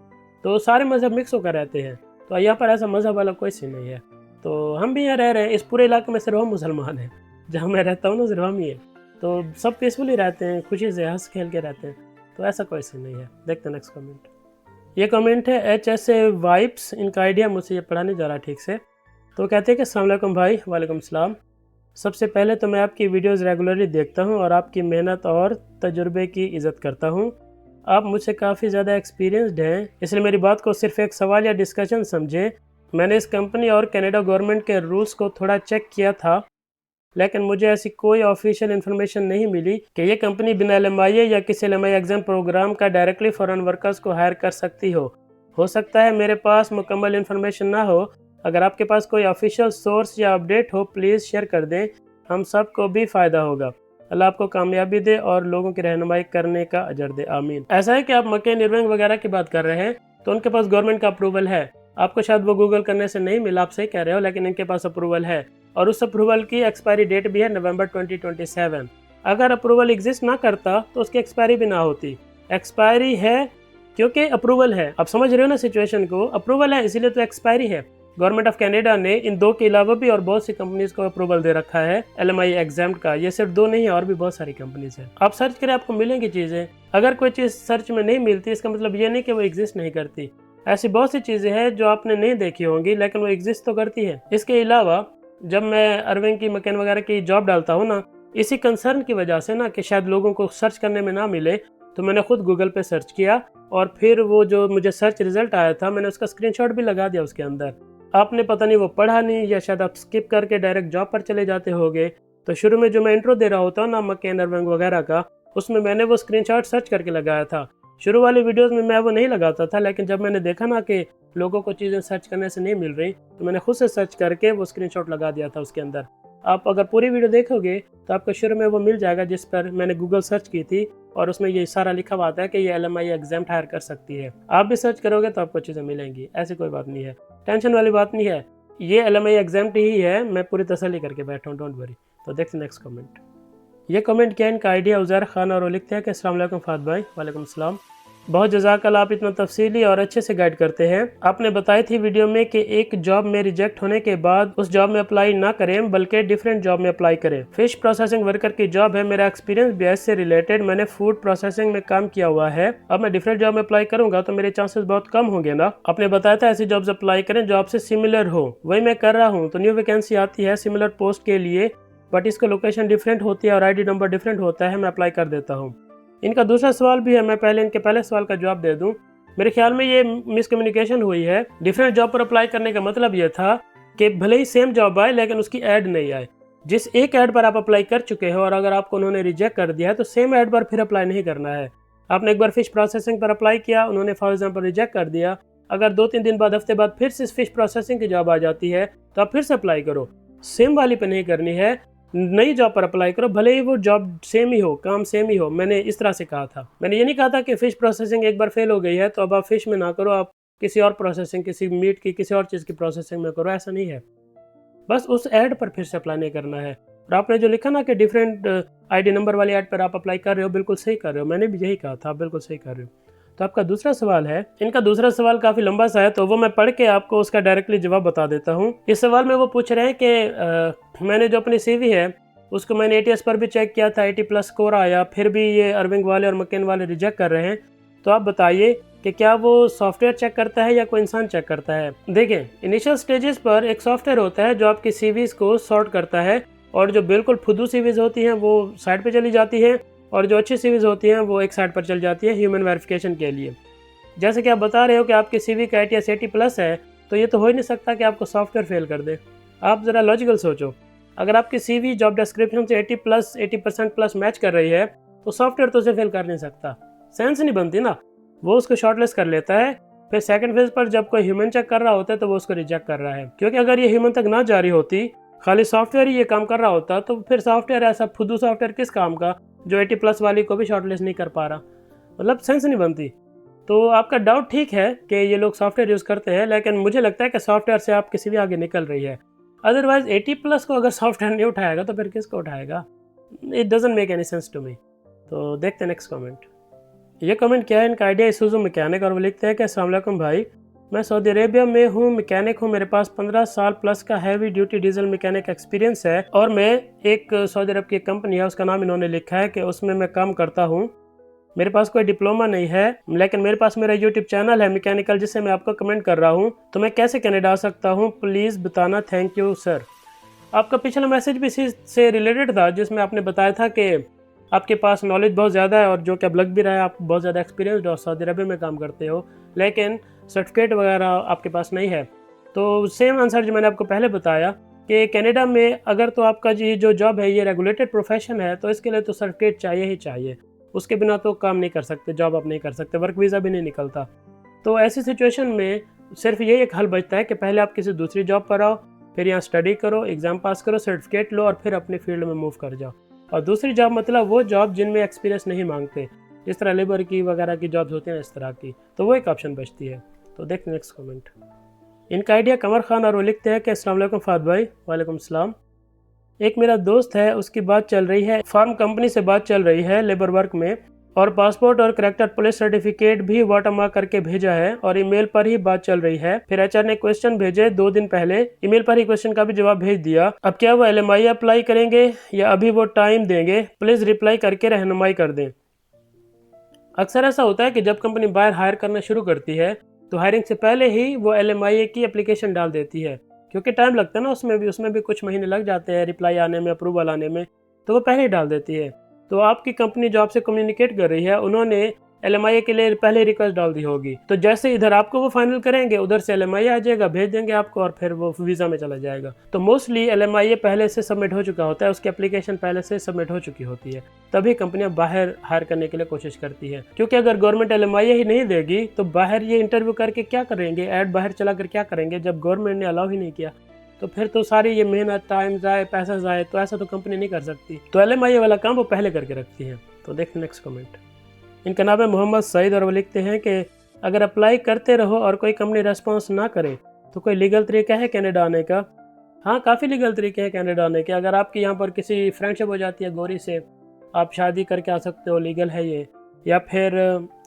तो सारे मज़हब मिक्स होकर रहते हैं। तो यहाँ पर ऐसा मज़हब वाला कोई सी नहीं है। तो हम भी यहाँ रह रहे हैं, इस पूरे इलाके में सिर्फ हम मुसलमान हैं, जहाँ मैं रहता हूँ ना सिर्फ हम ही है। तो सब पीसफुली रहते हैं, खुशी से हंस खेल के रहते हैं, तो ऐसा कोई सी नहीं है। देखते हैं नेक्स्ट कमेंट। ये कमेंट है HSA वाइब्स, इनका आइडिया मुझसे ये पढ़ा नहीं जा रहा ठीक से। तो कहते हैं कि अस्सलाम वालेकुम भाई। वालेकुम सलाम। सबसे पहले तो मैं आपकी वीडियोस रेगुलरली देखता हूं और आपकी मेहनत और तजुर्बे की इज़्ज़त करता हूं। आप मुझसे काफ़ी ज़्यादा एक्सपीरियंस्ड हैं, इसलिए मेरी बात को सिर्फ एक सवाल या डिस्कशन समझें। मैंने इस कंपनी और कनाडा गवर्नमेंट के रूल्स को थोड़ा चेक किया था, लेकिन मुझे ऐसी कोई ऑफिशियल इन्फॉर्मेशन नहीं मिली कि ये कंपनी बिना LMIA या किसी LMI एग्ज़ाम प्रोग्राम का डायरेक्टली फॉरेन वर्कर्स को हायर कर सकती हो सकता है मेरे पास मुकम्मल इन्फॉर्मेशन ना हो। अगर आपके पास कोई ऑफिशियल सोर्स या अपडेट हो प्लीज़ शेयर कर दें, हम सबको भी फ़ायदा होगा। अल्लाह आपको कामयाबी दे और लोगों की रहनुमाई करने का अजर दे, आमीन। ऐसा है कि आप McCain Irving वगैरह की बात कर रहे हैं, तो उनके पास गवर्नमेंट का अप्रूवल है। आपको शायद वो गूगल करने से नहीं मिला, आप सही कह रहे हो, लेकिन इनके पास अप्रूवल है और उस अप्रूवल की एक्सपायरी डेट भी है नवंबर 2027। अगर अप्रूवल एग्जिस्ट ना करता तो उसकी एक्सपायरी भी ना होती। एक्सपायरी है क्योंकि अप्रूवल है। आप समझ रहे हो ना सिचुएशन को, अप्रूवल है इसीलिए तो एक्सपायरी है। गवर्नमेंट ऑफ कनाडा ने इन दो के अलावा भी और बहुत सी कंपनीज को अप्रूवल दे रखा है LMI एग्जाम का। ये सिर्फ दो नहीं है, और भी बहुत सारी कंपनीज है। आप सर्च करें आपको मिलेंगी चीज़ें। अगर कोई चीज़ सर्च में नहीं मिलती इसका मतलब ये नहीं कि वो एग्जिस्ट नहीं करती। ऐसी बहुत सी चीज़ें हैं जो आपने नहीं देखी होंगी लेकिन वो एग्जिस्ट तो करती है। इसके अलावा जब मैं अरविंग की, McCain वगैरह की जॉब डालता हूँ ना, इसी कंसर्न की वजह से ना कि शायद लोगों को सर्च करने में ना मिले, तो मैंने खुद गूगल पे सर्च किया और फिर वो जो मुझे सर्च रिजल्ट आया था मैंने उसका स्क्रीनशॉट भी लगा दिया उसके अंदर। आपने पता नहीं वो पढ़ा नहीं या शायद आप स्किप करके डायरेक्ट जॉब पर चले जाते होगे। तो शुरू में जो मैं इंट्रो दे रहा होता हूँ ना McCain Irving वगैरह का, उसमें मैंने वो स्क्रीनशॉट सर्च करके लगाया था। शुरू वाली वीडियोस में मैं वो नहीं लगाता था, लेकिन जब मैंने देखा ना कि लोगों को चीज़ें सर्च करने से नहीं मिल रही, तो मैंने खुद से सर्च करके वो स्क्रीनशॉट लगा दिया था उसके अंदर। आप अगर पूरी वीडियो देखोगे तो आपको शुरू में वो मिल जाएगा जिस पर मैंने गूगल सर्च की थी और उसमें ये सारा लिखा हुआ आता है कि ये LMI एग्जाम हायर कर सकती है। आप भी सर्च करोगे तो आपको चीज़ें मिलेंगी, ऐसी कोई बात नहीं है, टेंशन वाली बात नहीं है। ये LMI एग्जाम ही है, मैं पूरी तसल्ली करके बैठा हूँ, डोंट वरी। तो देखते नेक्स्ट कमेंट। ये कमेंट किया इनका आइडिया उज़ैर खान और वो लिखते हैं कि अस्सलाम वालेकुम फ़ाद भाई। वालेकुम सलाम। बहुत जज़ाकल्लाह, आप इतना तफसीली और अच्छे से गाइड करते हैं। आपने बताई थी वीडियो में कि एक जॉब में रिजेक्ट होने के बाद उस जॉब में अप्लाई ना करें बल्कि डिफरेंट जॉब में अप्लाई करें। फिश प्रोसेसिंग वर्कर की जॉब है, मेरा एक्सपीरियंस भी से रिलेटेड, मैंने फूड प्रोसेसिंग में काम किया हुआ है। अब मैं डिफरेंट जॉब में अप्लाई करूंगा तो मेरे चांसेस बहुत कम होंगे ना। आपने बताया था ऐसी जॉब्स अप्लाई करें जो आपसे सिमिलर हो, वही मैं कर रहा हूँ। तो न्यू वैकेंसी आती है सिमिलर पोस्ट के लिए, बट इसका लोकेशन डिफरेंट होती है और ID नंबर डिफरेंट होता है, मैं अप्लाई कर देता हूँ। इनका दूसरा सवाल भी है, मैं पहले इनके पहले सवाल का जवाब दे दूं। मेरे ख्याल में ये मिसकम्युनिकेशन हुई है। डिफरेंट जॉब पर अप्लाई करने का मतलब ये था कि भले ही सेम जॉब आए लेकिन उसकी ऐड नहीं आए। जिस एक ऐड पर आप अप्लाई कर चुके हो और अगर आपको उन्होंने रिजेक्ट कर दिया है तो सेम ऐड पर फिर अप्लाई नहीं करना है। आपने एक बार फिश प्रोसेसिंग पर अप्लाई किया, उन्होंने फॉर एग्जाम्पल रिजेक्ट कर दिया, अगर 2-3 दिन बाद, हफ्ते बाद फिर से फिश प्रोसेसिंग की जॉब आ जाती है तो आप फिर से अप्लाई करो। सेम वाली पे नहीं करनी है, नई जॉब पर अप्लाई करो, भले ही वो जॉब सेम ही हो, काम सेम ही हो। मैंने इस तरह से कहा था। मैंने ये नहीं कहा था कि फिश प्रोसेसिंग एक बार फेल हो गई है तो अब आप फिश में ना करो, आप किसी और प्रोसेसिंग, किसी मीट की, किसी और चीज़ की प्रोसेसिंग में करो, ऐसा नहीं है। बस उस ऐड पर फिर से अप्लाई नहीं करना है। और आपने जो लिखा ना कि डिफरेंट ID नंबर वाली ऐड पर आप अप्लाई कर रहे हो, बिल्कुल सही कर रहे हो, मैंने भी यही कहा था, आप बिल्कुल सही कर रहे हो। तो आपका दूसरा सवाल है, इनका दूसरा सवाल काफ़ी लंबा सा है तो वो मैं पढ़ के आपको उसका डायरेक्टली जवाब बता देता हूँ। इस सवाल में वो पूछ रहे हैं कि मैंने जो अपनी CV है उसको मैंने ATS पर भी चेक किया था, 80+ स्कोर आया, फिर भी ये अरविंग वाले और McCain वाले रिजेक्ट कर रहे हैं। तो आप बताइए कि क्या वो सॉफ्टवेयर चेक करता है या कोई इंसान चेक करता है। देखें, इनिशियल स्टेजेस पर एक सॉफ्टवेयर होता है जो आपकी CVs को सॉर्ट करता है और जो बिल्कुल फुदू CVs होती हैं वो साइड पर चली जाती हैं और जो अच्छी CVs होती हैं वो एक साइड पर चल जाती है ह्यूमन वेरिफिकेशन के लिए। जैसे कि आप बता रहे हो कि आपकी CV का ATS 80+ है, तो ये तो हो ही नहीं सकता कि आपको सॉफ्टवेयर फेल कर दे। आप ज़रा लॉजिकल सोचो, अगर आपकी CV जॉब डिस्क्रिप्शन से 80% प्लस मैच कर रही है तो सॉफ्टवेयर तो उसे फेल कर नहीं सकता। सेंस नहीं बनती ना। वो उसको शॉर्टलिस्ट कर लेता है, फिर सेकंड फेज पर जब कोई ह्यूमन चेक कर रहा होता है तो वो उसको रिजेक्ट कर रहा है। क्योंकि अगर ये ह्यूमन तक ना जा रही होती, खाली सॉफ्टवेयर ही ये काम कर रहा होता, तो फिर सॉफ्टवेयर ऐसा फुदू सॉफ्टवेयर किस काम का जो 80+ वाली को भी शॉर्टलिस्ट नहीं कर पा रहा। मतलब सेंस नहीं बनती। तो आपका डाउट ठीक है कि ये लोग सॉफ्टवेयर यूज़ करते हैं, लेकिन मुझे लगता है कि सॉफ्टवेयर से आप किसी भी आगे निकल रही है। अदरवाइज 80+ को अगर सॉफ्टवेयर नहीं उठाएगा तो फिर किसको उठाएगा? It doesn't make any sense to me. तो देखते हैं नेक्स्ट कमेंट। ये कमेंट क्या है, इनका आइडिया इसुजू मैकेनिक और वो लिखते हैं कि अस्सलाम वालेकुम भाई, मैं सऊदी अरेबिया में हूँ, मैकेनिक हूँ, मेरे पास 15 साल प्लस का heavy duty diesel mechanic experience है और मैं एक सऊदी अरब की कंपनी है, उसका नाम इन्होंने लिखा है कि उसमें मैं काम करता हूँ। मेरे पास कोई डिप्लोमा नहीं है, लेकिन मेरे पास मेरा यूट्यूब चैनल है मैकेनिकल, जिससे मैं आपको कमेंट कर रहा हूँ। तो मैं कैसे कनाडा आ सकता हूँ, प्लीज़ बताना, थैंक यू सर। आपका पिछला मैसेज भी इसी से रिलेटेड था जिसमें आपने बताया था कि आपके पास नॉलेज बहुत ज़्यादा है और जो कि अब लग भी रहा है आप बहुत ज़्यादा एक्सपीरियंसड हो, सऊदी अरब में काम करते हो, लेकिन सर्टिफिकेट वगैरह आपके पास नहीं है, तो सेम आंसर जो मैंने आपको पहले बताया कि कनाडा में अगर तो आपका जो जॉब है ये रेगुलेटेड प्रोफेशन है तो इसके लिए तो सर्टिफिकेट चाहिए ही चाहिए, उसके बिना तो काम नहीं कर सकते, जॉब आप नहीं कर सकते, वर्क वीज़ा भी नहीं निकलता। तो ऐसी सिचुएशन में सिर्फ यही एक हल बचता है कि पहले आप किसी दूसरी जॉब पर आओ, फिर यहाँ स्टडी करो, एग्ज़ाम पास करो, सर्टिफिकेट लो और फिर अपने फील्ड में मूव कर जाओ। और दूसरी जॉब मतलब वो जॉब जिनमें एक्सपीरियंस नहीं मांगते, जिस तरह लेबर की वगैरह की जॉब्स होती हैं इस तरह की, तो वो एक ऑप्शन बचती है। तो देख नेक्स्ट कमेंट। इनका आइडिया कमर खान और वो लिखते हैं कि अस्सलाम वालेकुम फ़ाद भाई। वालेकुम सलाम। एक मेरा दोस्त है, उसकी बात चल रही है, फार्म कंपनी से बात चल रही है लेबर वर्क में, और पासपोर्ट और करेक्टर पुलिस सर्टिफिकेट भी वाटरमार्क करके भेजा है और ईमेल पर ही बात चल रही है। फिर एचआर ने क्वेश्चन भेजे 2 दिन पहले, ईमेल पर ही क्वेश्चन का भी जवाब भेज दिया। अब क्या वो LMI अप्लाई करेंगे या अभी वो टाइम देंगे? प्लीज रिप्लाई करके रहनुमाई कर दें। अक्सर ऐसा होता है कि जब कंपनी बाहर हायर करना शुरू करती है तो हायरिंग से पहले ही वो LMI की एप्लीकेशन डाल देती है, क्योंकि टाइम लगता है ना उसमें भी कुछ महीने लग जाते हैं रिप्लाई आने में, अप्रूवल आने में, तो वो पहले ही डाल देती है। तो आपकी कंपनी जो आपसे कम्युनिकेट कर रही है उन्होंने LMI के लिए पहले रिक्वेस्ट डाल दी होगी, तो जैसे इधर आपको वो फाइनल करेंगे उधर से LMI आ जाएगा, भेज देंगे आपको और फिर वो वीज़ा में चला जाएगा। तो मोस्टली LMI पहले से सबमिट हो चुका होता है, उसकी एप्लीकेशन पहले से सबमिट हो चुकी होती है, तभी कंपनियां बाहर हायर करने के लिए कोशिश करती है। क्योंकि अगर गवर्नमेंट LMI ही नहीं देगी तो बाहर ये इंटरव्यू करके क्या करेंगे, ऐड बाहर चला कर क्या करेंगे, जब गवर्नमेंट ने अलाउ ही नहीं किया तो फिर तो सारी ये मेहनत, टाइम जाए, पैसा जाए, तो ऐसा तो कंपनी नहीं कर सकती। तो LMI वाला काम वो पहले करके रखती है। तो देख नेक्स्ट कमेंट। इनका नाम है मोहम्मद सईद और वो लिखते हैं कि अगर अप्लाई करते रहो और कोई कंपनी रेस्पॉन्स ना करे तो कोई लीगल तरीका है कनाडा आने का? हाँ, काफ़ी लीगल तरीके हैं कनाडा आने के। अगर आपकी यहाँ पर किसी फ्रेंडशिप हो जाती है गोरी से, आप शादी करके आ सकते हो, लीगल है ये। या फिर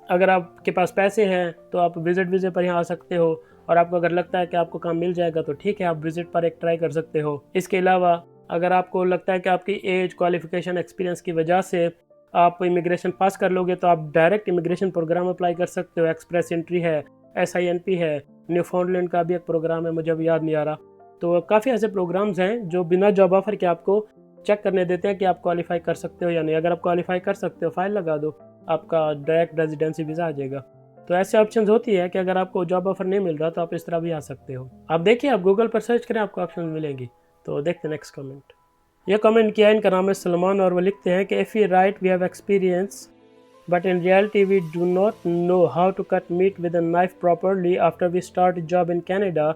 अगर आपके पास पैसे हैं तो आप विजिट वीज़े पर यहाँ आ सकते हो, और आपको अगर लगता है कि आपको काम मिल जाएगा तो ठीक है, आप विजिट पर एक ट्राई कर सकते हो। इसके अलावा अगर आपको लगता है कि आपकी एज, क्वालिफिकेशन, एक्सपीरियंस की वजह से आप इमिग्रेशन पास कर लोगे तो आप डायरेक्ट इमिग्रेशन प्रोग्राम अप्लाई कर सकते हो। एक्सप्रेस एंट्री है, SINP है, न्यूफाउंडलैंड का भी एक प्रोग्राम है, मुझे अब याद नहीं आ रहा। तो काफ़ी ऐसे प्रोग्राम्स हैं जो बिना जॉब ऑफर के आपको चेक करने देते हैं कि आप क्वालिफाई कर सकते हो या नहीं। अगर आप क्वालिफाई कर सकते हो, फाइल लगा दो, आपका डायरेक्ट रेजिडेंसी वीज़ा आ जाएगा। तो ऐसे ऑप्शंस होती है कि अगर आपको जॉब ऑफर नहीं मिल रहा तो आप इस तरह भी आ सकते हो। आप देखिए, आप गूगल पर सर्च करें, आपको ऑप्शन मिलेंगी। तो देखते हैं नेक्स्ट कमेंट। यह कमेंट किया, इनका नाम है सलमान और वो लिखते हैं कि if you write we have experience but in reality we do not know how to cut meat with a knife properly after we start a job in Canada,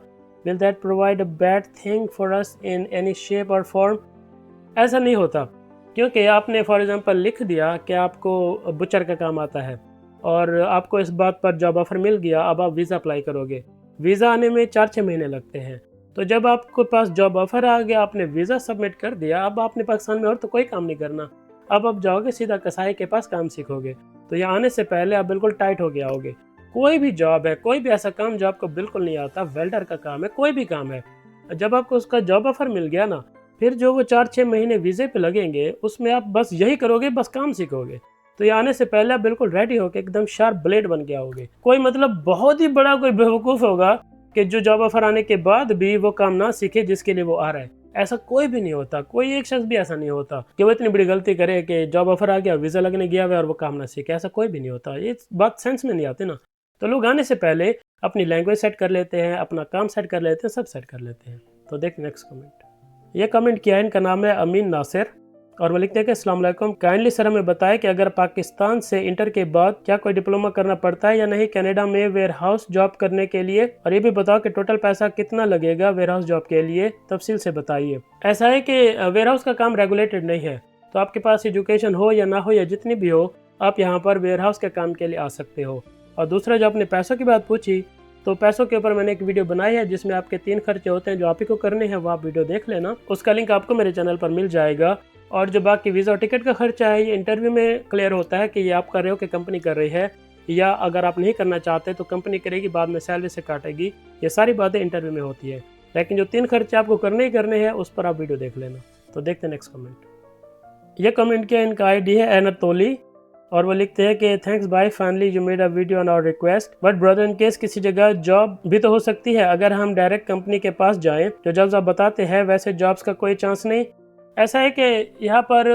will that provide a bad thing for us in any shape or form? ऐसा नहीं होता, क्योंकि आपने फॉर एग्जांपल लिख दिया कि आपको बुचर का काम आता है और आपको इस बात पर जॉब ऑफर मिल गया, अब आप वीज़ा अप्लाई करोगे। वीज़ा आने में 4-6 महीने लगते हैं। तो जब आपके पास जॉब ऑफर आ गया, आपने वीज़ा सबमिट कर दिया, अब आपने पाकिस्तान में और तो कोई काम नहीं करना। अब आप जाओगे सीधा कसाई के पास काम सीखोगे। तो यहाँ आने से पहले आप बिल्कुल टाइट हो गया होगे। कोई भी जॉब है, कोई भी ऐसा काम जो आपको बिल्कुल नहीं आता, वेल्डर का काम है, कोई भी काम है, जब आपको उसका जॉब ऑफर मिल गया ना, फिर जो वो 4-6 महीने वीज़े पे लगेंगे उसमें आप बस यही करोगे, बस काम सीखोगे। तो ये आने से पहले आप बिल्कुल रेडी होकर एकदम शार्प ब्लेड बन गया होगे। कोई मतलब बहुत ही बड़ा कोई बेवकूफ़ होगा कि जो जॉब ऑफर आने के बाद भी वो काम ना सीखे जिसके लिए वो आ रहा है। ऐसा कोई भी नहीं होता, कोई एक शख्स भी ऐसा नहीं होता कि वो इतनी बड़ी गलती करे कि जॉब ऑफर आ गया, वीज़ा लगने गया हुआ और वो काम ना सीखे। ऐसा कोई भी नहीं होता, ये बात सेंस में नहीं आती ना। तो लोग आने से पहले अपनी लैंग्वेज सेट कर लेते हैं, अपना काम सेट कर लेते हैं, सब सेट कर लेते हैं। तो देख नेक्स्ट कमेंट। ये कमेंट किया है, इनका नाम है अमीन नासिर और वो लिखते हैं कि अस्सलाम वालेकुम, काइंडली सर हमें बताएं कि अगर पाकिस्तान से इंटर के बाद क्या कोई डिप्लोमा करना पड़ता है या नहीं कनाडा में वेयर हाउस जॉब करने के लिए, और ये भी बताओ कि टोटल पैसा कितना लगेगा वेयर हाउस जॉब के लिए, तफसील से बताइए। ऐसा है कि वेयर हाउस का काम रेगुलेटेड नहीं है, तो आपके पास एजुकेशन हो या ना हो या जितनी भी हो, आप यहाँ पर वेयर हाउस के काम के लिए आ सकते हो। और दूसरा, जो आपने पैसों की बात पूछी, तो पैसों के ऊपर मैंने एक वीडियो बनाई है जिसमें आपके 3 खर्चे होते हैं जो आप ही को करने हैं, वो आप वीडियो देख लेना, उसका लिंक आपको मेरे चैनल पर मिल जाएगा। और जो बाकी वीज़ा और टिकट का खर्चा है, ये इंटरव्यू में क्लियर होता है कि ये आप कर रहे हो कि कंपनी कर रही है, या अगर आप नहीं करना चाहते तो कंपनी करेगी, बाद में सैलरी से काटेगी। ये सारी बातें इंटरव्यू में होती है, लेकिन जो 3 खर्चे आपको करने ही करने हैं उस पर आप वीडियो देख लेना। तो देखते हैं नेक्स्ट कमेंट। ये कमेंट किया, इनका ID है एनातोली और वो लिखते हैं कि thanks bye, finally you made a video on our request, but brother in case किसी जगह जॉब भी तो हो सकती है, अगर हम डायरेक्ट कंपनी के पास जाएं जो जॉब्स आप बताते हैं वैसे जॉब्स का कोई चांस नहीं। ऐसा है कि यहाँ पर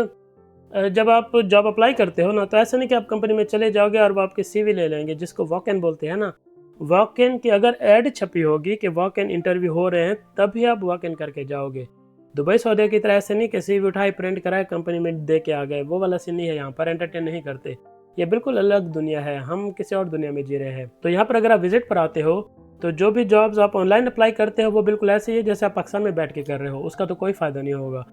जब आप जॉब अप्लाई करते हो ना, तो ऐसा नहीं कि आप कंपनी में चले जाओगे और वो आपकी सीवी ले लेंगे, जिसको वॉक इन बोलते हैं ना। वॉक इन की अगर ऐड छपी होगी कि वॉक इन इंटरव्यू हो रहे हैं, तभी आप वॉक इन करके जाओगे। दुबई सऊदी की तरह ऐसे नहीं कि सीवी उठाई, प्रिंट कराए, कंपनी में दे के आ गए, वो वाला सीन नहीं है। यहाँ पर एंटरटेन नहीं करते। ये बिल्कुल अलग दुनिया है, हम किसी और दुनिया में जी रहे हैं। तो यहाँ पर अगर आप विजिट पर आते हो, तो जो भी जॉब्स आप ऑनलाइन अप्लाई करते हो वो बिल्कुल ऐसे ही है जैसे आप पाकिस्तान में बैठ के कर रहे हो, उसका तो कोई फ़ायदा नहीं होगा।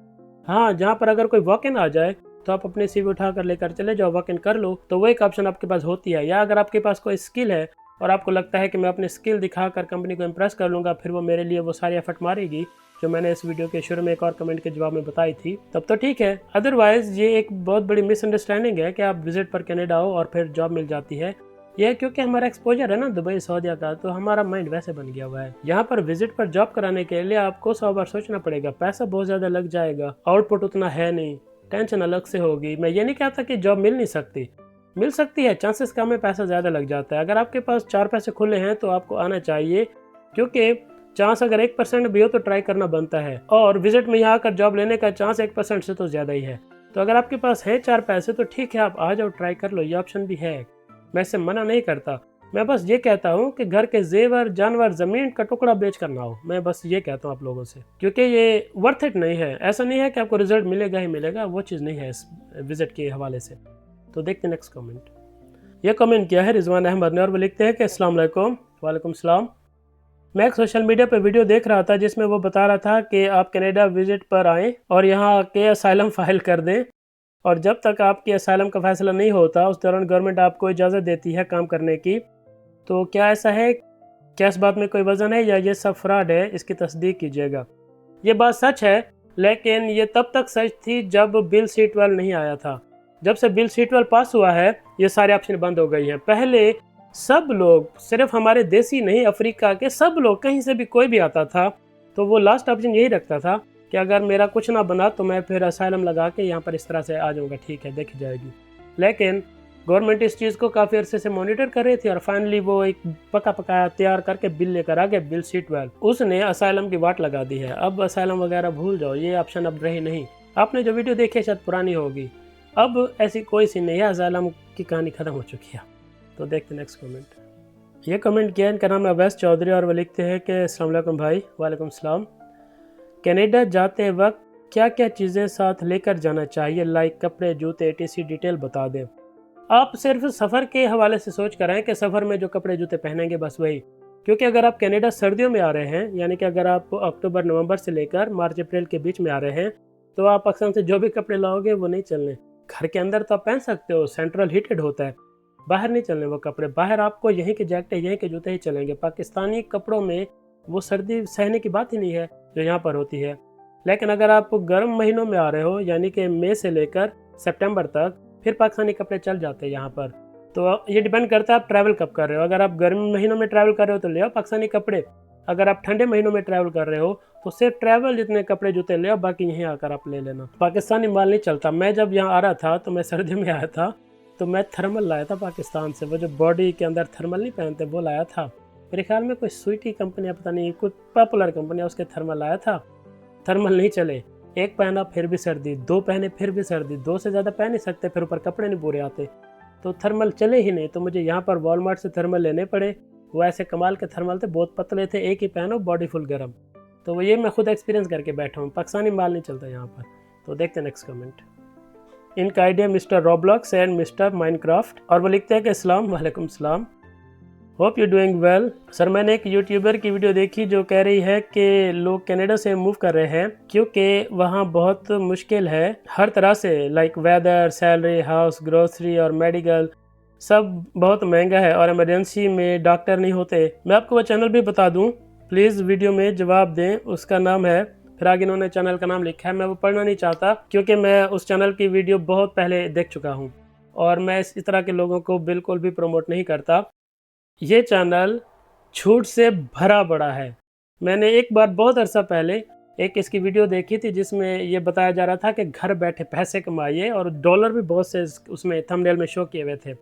हाँ, जहाँ पर अगर कोई वॉक इन आ जाए तो आप अपनी सीवी उठा कर लेकर चले जाओ, वॉक इन कर लो, तो वो एक ऑप्शन आपके पास होती है। या अगर आपके पास कोई स्किल है और आपको लगता है कि मैं अपनी स्किल दिखाकर कंपनी को इम्प्रेस कर लूँगा, फिर वो मेरे लिए वो सारी एफर्ट मारेगी जो मैंने इस वीडियो के शुरू में एक और कमेंट के जवाब में बताई थी, तब तो ठीक है। अदरवाइज़ ये एक बहुत बड़ी मिसअंडरस्टैंडिंग है कि आप विजिट पर कनाडा आओ और फिर जॉब मिल जाती है। यह क्योंकि हमारा एक्सपोजर है ना दुबई सऊदीया का, तो हमारा माइंड वैसे बन गया हुआ है। यहाँ पर विजिट पर जॉब कराने के लिए आपको 100 बार सोचना पड़ेगा, पैसा बहुत ज़्यादा लग जाएगा, आउटपुट उतना है नहीं, टेंशन अलग से होगी। मैं ये नहीं कहता कि जॉब मिल नहीं सकती, मिल सकती है, चांसेस कम है, पैसा ज़्यादा लग जाता है। अगर आपके पास 4 पैसे खुले हैं तो आपको आना चाहिए, क्योंकि चांस अगर 1% भी हो तो ट्राई करना बनता है। और विजिट में यहाँ आकर जॉब लेने का चांस 1% से तो ज़्यादा ही है। तो अगर आपके पास है 4 पैसे तो ठीक है, आप आ जाओ, ट्राई कर लो, ये ऑप्शन भी है। मैं इसे मना नहीं करता, मैं बस ये कहता हूँ कि घर के जेवर, जानवर, ज़मीन का टुकड़ा बेच कर ना हो। मैं बस ये कहता हूँ आप लोगों से, क्योंकि ये वर्थ इट नहीं है। ऐसा नहीं है कि आपको रिजल्ट मिलेगा ही मिलेगा, वो चीज़ नहीं है इस विजिट के हवाले से। तो देखते हैं नेक्स्ट कमेंट। यह कमेंट किया है रिजवान अहमद ने और वो लिखते हैं कि अस्सलाम वालेकुम। वालेकुम सलाम। मैं एक सोशल मीडिया पर वीडियो देख रहा था जिसमें वो बता रहा था कि आप कनाडा विजिट पर आएँ और यहाँ आके असाइलम फाइल कर दें, और जब तक आपकी असाइलम का फैसला नहीं होता उस दौरान गवर्नमेंट आपको इजाज़त देती है काम करने की। तो क्या ऐसा है? क्या इस बात में कोई वजन है या ये सब फ्रॉड है? इसकी तस्दीक कीजिएगा। ये बात सच है, लेकिन ये तब तक सच थी जब बिल C-12 नहीं आया था। जब से बिल C-12 पास हुआ है, ये सारे ऑप्शन बंद हो गई हैं। पहले सब लोग, सिर्फ हमारे देसी नहीं, अफ्रीका के सब लोग, कहीं से भी कोई भी आता था तो वो लास्ट ऑप्शन यही रखता था कि अगर मेरा कुछ ना बना तो मैं फिर असाइलम लगा के यहाँ पर इस तरह से आ जाऊँगा, ठीक है, देखी जाएगी। लेकिन गवर्नमेंट इस चीज़ को काफ़ी अरसे से मॉनिटर कर रही थी और फाइनली वो एक पका पकाया तैयार करके बिल लेकर आ गए, बिल C-12। उसने असाइलम की वाट लगा दी है। अब असाइलम वगैरह भूल जाओ, ये ऑप्शन अब रही नहीं। आपने जो वीडियो देखी है शायद पुरानी होगी, अब ऐसी कोई सी नहीं है, असाइलम की कहानी ख़त्म हो चुकी है। तो देखते नेक्स्ट कमेंट। ये कमेंट किया, इनका नाम है अवैस चौधरी और वो लिखते हैं कि अस्सलाम वालेकुम भाई। वालेकुम सलाम। कनाडा जाते वक्त क्या क्या चीज़ें साथ लेकर जाना चाहिए, लाइक कपड़े, जूते, etc, डिटेल बता दें। आप सिर्फ सफ़र के हवाले से सोच कर आएँ कि सफ़र में जो कपड़े जूते पहनेंगे बस वही, क्योंकि अगर आप कनाडा सर्दियों में आ रहे हैं, यानी कि अगर आप अक्टूबर नवंबर से लेकर मार्च अप्रैल के बीच में आ रहे हैं, तो आप पाकिस्तान से जो भी कपड़े लाओगे वो नहीं चलने। घर के अंदर तो आप पहन सकते हो, सेंट्रल हीटेड होता है, बाहर नहीं चलने वो कपड़े। बाहर आपको यहीं के जैकेट, यहीं के जूते ही चलेंगे। पाकिस्तानी कपड़ों में वो सर्दी सहने की बात ही नहीं है जो यहाँ पर होती है। लेकिन अगर आप गर्म महीनों में आ रहे हो, यानी कि मई से लेकर सितंबर तक, फिर पाकिस्तानी कपड़े चल जाते हैं यहाँ पर। तो ये डिपेंड करता है आप ट्रैवल कब कर रहे हो। अगर आप गर्मी महीनों में ट्रैवल कर रहे हो तो ले आओ पाकिस्तानी कपड़े। अगर आप ठंडे महीनों में ट्रैवल कर रहे हो तो सिर्फ ट्रैवल जितने कपड़े जूते ले आओ, बाकी यहीं आकर आप ले लेना। पाकिस्तानी माल नहीं चलता। मैं जब यहाँ आ रहा था तो मैं सर्दी में आया था, तो मैं थर्मल लाया था पाकिस्तान से। वो जो बॉडी के अंदर थर्मल नहीं पहनते वो लाया था। मेरे ख्याल में कोई स्वीटी कंपनी, पता नहीं, कुछ पॉपुलर कंपनी है, उसके थर्मल लाया था। थर्मल नहीं चले। एक पहना फिर भी सर्दी, दो पहने फिर भी सर्दी, दो से ज़्यादा पहन नहीं सकते, फिर ऊपर कपड़े नहीं पूरे आते, तो थर्मल चले ही नहीं। तो मुझे यहाँ पर वॉलमार्ट से थर्मल लेने पड़े। वो ऐसे कमाल के थर्मल थे, बहुत पतले थे, एक ही पहनो, बॉडी फुल गर्म। तो वो ये मैं खुद एक्सपीरियंस करके बैठा हूँ। पाकिस्तानी माल नहीं चलता यहाँ पर। तो देखते हैं नेक्स्ट कमेंट। इनका idea mister Roblox and mister Minecraft, और वो लिखते हैं कि अस्सलाम वालेकुम सलाम, hope you doing well. Sir, मैंने एक यूट्यूबर की वीडियो देखी जो कह रही है कि लोग कनाडा से मूव कर रहे हैं क्योंकि वहाँ बहुत मुश्किल है हर तरह से, like weather, salary, house, grocery और मेडिकल, सब बहुत महंगा है और इमरजेंसी में डॉक्टर नहीं होते। मैं आपको वो चैनल भी बता दूँ, प्लीज़ वीडियो में जवाब दें। उसका नाम है, फिर आगे इन्होंने चैनल का नाम लिखा है, मैं वो पढ़ना नहीं चाहता क्योंकि मैं उस चैनल की वीडियो बहुत पहले देख चुका हूँ और मैं इस तरह के लोगों को बिल्कुल भी प्रमोट नहीं करता। ये चैनल झूठ से भरा पड़ा है। मैंने एक बार बहुत अरसा पहले एक इसकी वीडियो देखी थी जिसमें ये बताया जा रहा था कि घर बैठे पैसे कमाइए, और डॉलर भी बहुत से उसमें थंबनेल में शो किए हुए थे।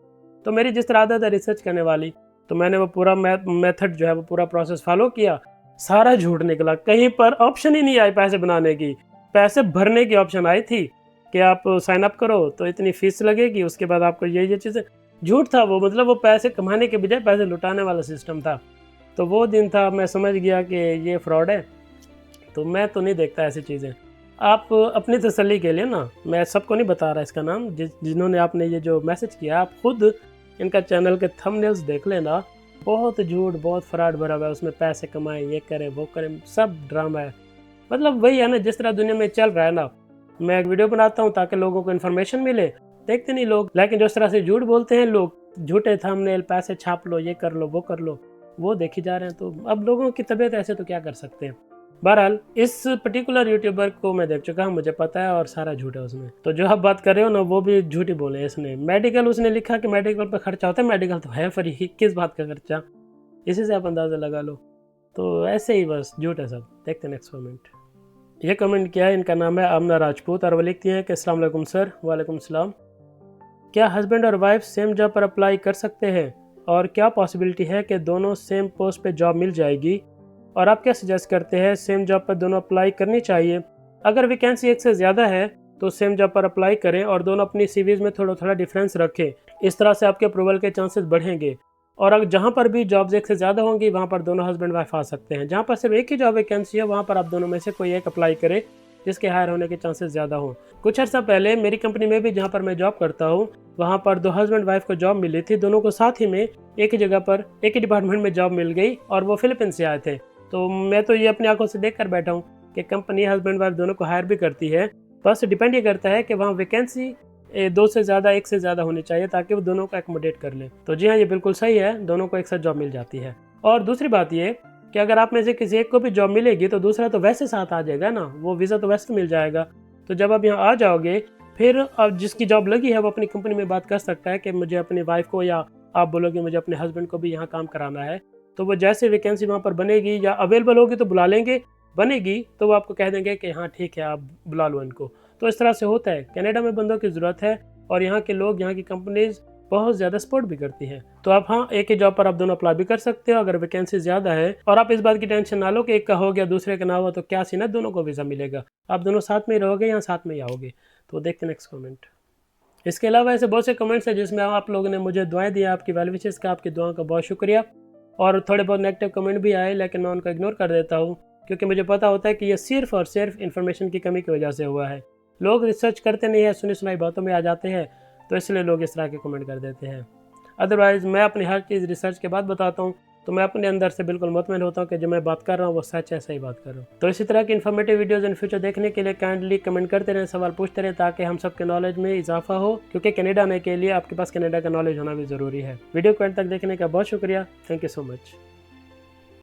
तो मेरी जिस तरह आदत है रिसर्च करने वाली, तो मैंने वो पूरा मेथड जो है वो पूरा प्रोसेस फॉलो किया। सारा झूठ निकला, कहीं पर ऑप्शन ही नहीं आई पैसे बनाने की। पैसे भरने की ऑप्शन आई थी कि आप साइन अप करो तो इतनी फ़ीस लगेगी, उसके बाद आपको ये चीज़ें। झूठ था वो, मतलब वो पैसे कमाने के बजाय पैसे लुटाने वाला सिस्टम था। तो वो दिन था, मैं समझ गया कि ये फ्रॉड है, तो मैं तो नहीं देखता ऐसी चीज़ें। आप अपनी तसल्ली के लिए ना, मैं सबको नहीं बता रहा इसका नाम, जिन्होंने आपने ये जो मैसेज किया, आप खुद इनका चैनल के थंबनेल्स देख लेना। बहुत झूठ, बहुत फ्रॉड भरा हुआ है उसमें, पैसे कमाएं, ये करें वो करें, सब ड्रामा है। मतलब वही है ना, जिस तरह दुनिया में चल रहा है ना। मैं एक वीडियो बनाता हूँ ताकि लोगों को इन्फॉर्मेशन मिले, देखते नहीं लोग, लेकिन जिस तरह से झूठ बोलते हैं लोग, झूठे थंबनेल, पैसे छाप लो, ये कर लो वो कर लो, वो देखी जा रहे हैं। तो अब लोगों की तबीयत ऐसे तो क्या कर सकते हैं। बहरहाल इस पर्टिकुलर यूट्यूबर को मैं देख चुका हूँ, मुझे पता है, और सारा झूठ है उसमें। तो जो आप बात कर रहे हो ना, वो भी झूठी बोले इसने। मेडिकल उसने लिखा कि मेडिकल पर खर्चा होता है, मेडिकल तो है फ्री, किस बात का खर्चा, इसी से आप अंदाज़ा लगा लो। तो ऐसे ही बस झूठ है सब। देखते हैं नेक्स्ट कमेंट। ये कमेंट किया है, इनका नाम है आमना राजपूत, और वो लिखती हैं कि अस्सलाम वालेकुम सर। वालेकुम सलाम। क्या हस्बैंड और वाइफ सेम जॉब पर अप्लाई कर सकते हैं, और क्या पॉसिबिलिटी है कि दोनों सेम पोस्ट पे जॉब मिल जाएगी, और आप क्या सजेस्ट करते हैं, सेम जॉब पर दोनों अप्लाई करनी चाहिए? अगर वैकेंसी एक से ज़्यादा है तो सेम जॉब पर अप्लाई करें, और दोनों अपनी सीवीज में थोड़ा थोड़ा डिफरेंस रखें। इस तरह से आपके अप्रूवल के चांसेस बढ़ेंगे। और अगर जहाँ पर भी जॉब्स एक से ज़्यादा होंगी, वहाँ पर दोनों हस्बैंड वाइफ आ सकते हैं। जहाँ पर सिर्फ एक ही जॉब वैकेंसी है, वहाँ पर आप दोनों में से कोई एक अप्लाई करें जिसके हायर होने के चांसेस ज़्यादा हों। कुछ अर्सा पहले मेरी कंपनी में भी, जहाँ पर मैं जॉब करता हूँ, वहाँ पर दो हस्बैंड वाइफ को जॉब मिली थी। दोनों को साथ ही में एक ही जगह पर, एक ही डिपार्टमेंट में जॉब मिल गई, और वो फिलीपींस से आए थे। तो मैं तो ये अपनी आंखों से देख कर बैठा हूँ कि कंपनी हस्बैंड वाइफ दोनों को हायर भी करती है। बस डिपेंड ये करता है कि वहाँ वैकेंसी दो से ज़्यादा, एक से ज़्यादा होनी चाहिए, ताकि वो दोनों को एकोमोडेट कर ले। तो जी हाँ, ये बिल्कुल सही है, दोनों को एक साथ जॉब मिल जाती है। और दूसरी बात ये कि अगर आप में से किसी एक को भी जॉब मिलेगी तो दूसरा तो वैसे साथ आ जाएगा ना, वो वीज़ा तो वैसे मिल जाएगा। तो जब आप यहाँ आ जाओगे, फिर अब जिसकी जॉब लगी है वो अपनी कंपनी में बात कर सकता है कि मुझे अपनी वाइफ को, या आप बोलोगे मुझे अपने हस्बैंड को भी यहाँ काम कराना है। तो वो जैसे वैकेंसी वहाँ पर बनेगी या अवेलेबल होगी तो बुला लेंगे, बनेगी तो वो आपको कह देंगे कि हाँ ठीक है, आप बुला लो इनको। तो इस तरह से होता है। कनाडा में बंदों की ज़रूरत है, और यहाँ के लोग, यहाँ की कंपनीज बहुत ज़्यादा सपोर्ट भी करती है। तो आप हाँ, एक ही जॉब पर आप दोनों अप्लाई भी कर सकते हो अगर वैकेंसी ज़्यादा है। और आप इस बात की टेंशन ना लो कि एक का हो गया दूसरे का ना हुआ तो क्या सीन है, दोनों को वीज़ा मिलेगा। आप दोनों साथ में ही रहोगे या साथ में ही आओगे। तो देखते हैं नेक्स्ट कमेंट। इसके अलावा ऐसे बहुत से कमेंट्स हैं जिसमें आप लोगों ने मुझे दुआएं दी, आपकी वेल विशेस का, आपकी दुआओं का बहुत शुक्रिया। और थोड़े बहुत नेगेटिव कमेंट भी आए, लेकिन मैं उनको इग्नोर कर देता हूँ, क्योंकि मुझे पता होता है कि ये सिर्फ और सिर्फ इन्फॉर्मेशन की कमी की वजह से हुआ है। लोग रिसर्च करते नहीं है, सुनी सुनाई बातों में आ जाते हैं, तो इसलिए लोग इस तरह के कमेंट कर देते हैं। अदरवाइज़ मैं अपनी हर चीज़ रिसर्च के बाद बताता हूँ, तो मैं अपने अंदर से बिल्कुल मुतमईन होता हूँ कि जो मैं बात कर रहा हूँ वो सच है, सही बात कर रहा हूँ। तो इसी तरह की इन्फॉर्मेटिव वीडियोज़ इन फ्यूचर देखने के लिए काइंडली कमेंट करते रहें, सवाल पूछते रहें, ताकि हम सबके नॉलेज में इजाफा हो, क्योंकि कनाडा आने के लिए आपके पास कनाडा का नॉलेज होना भी ज़रूरी है। वीडियो को एंड तक देखने का बहुत शुक्रिया। Thank you so much.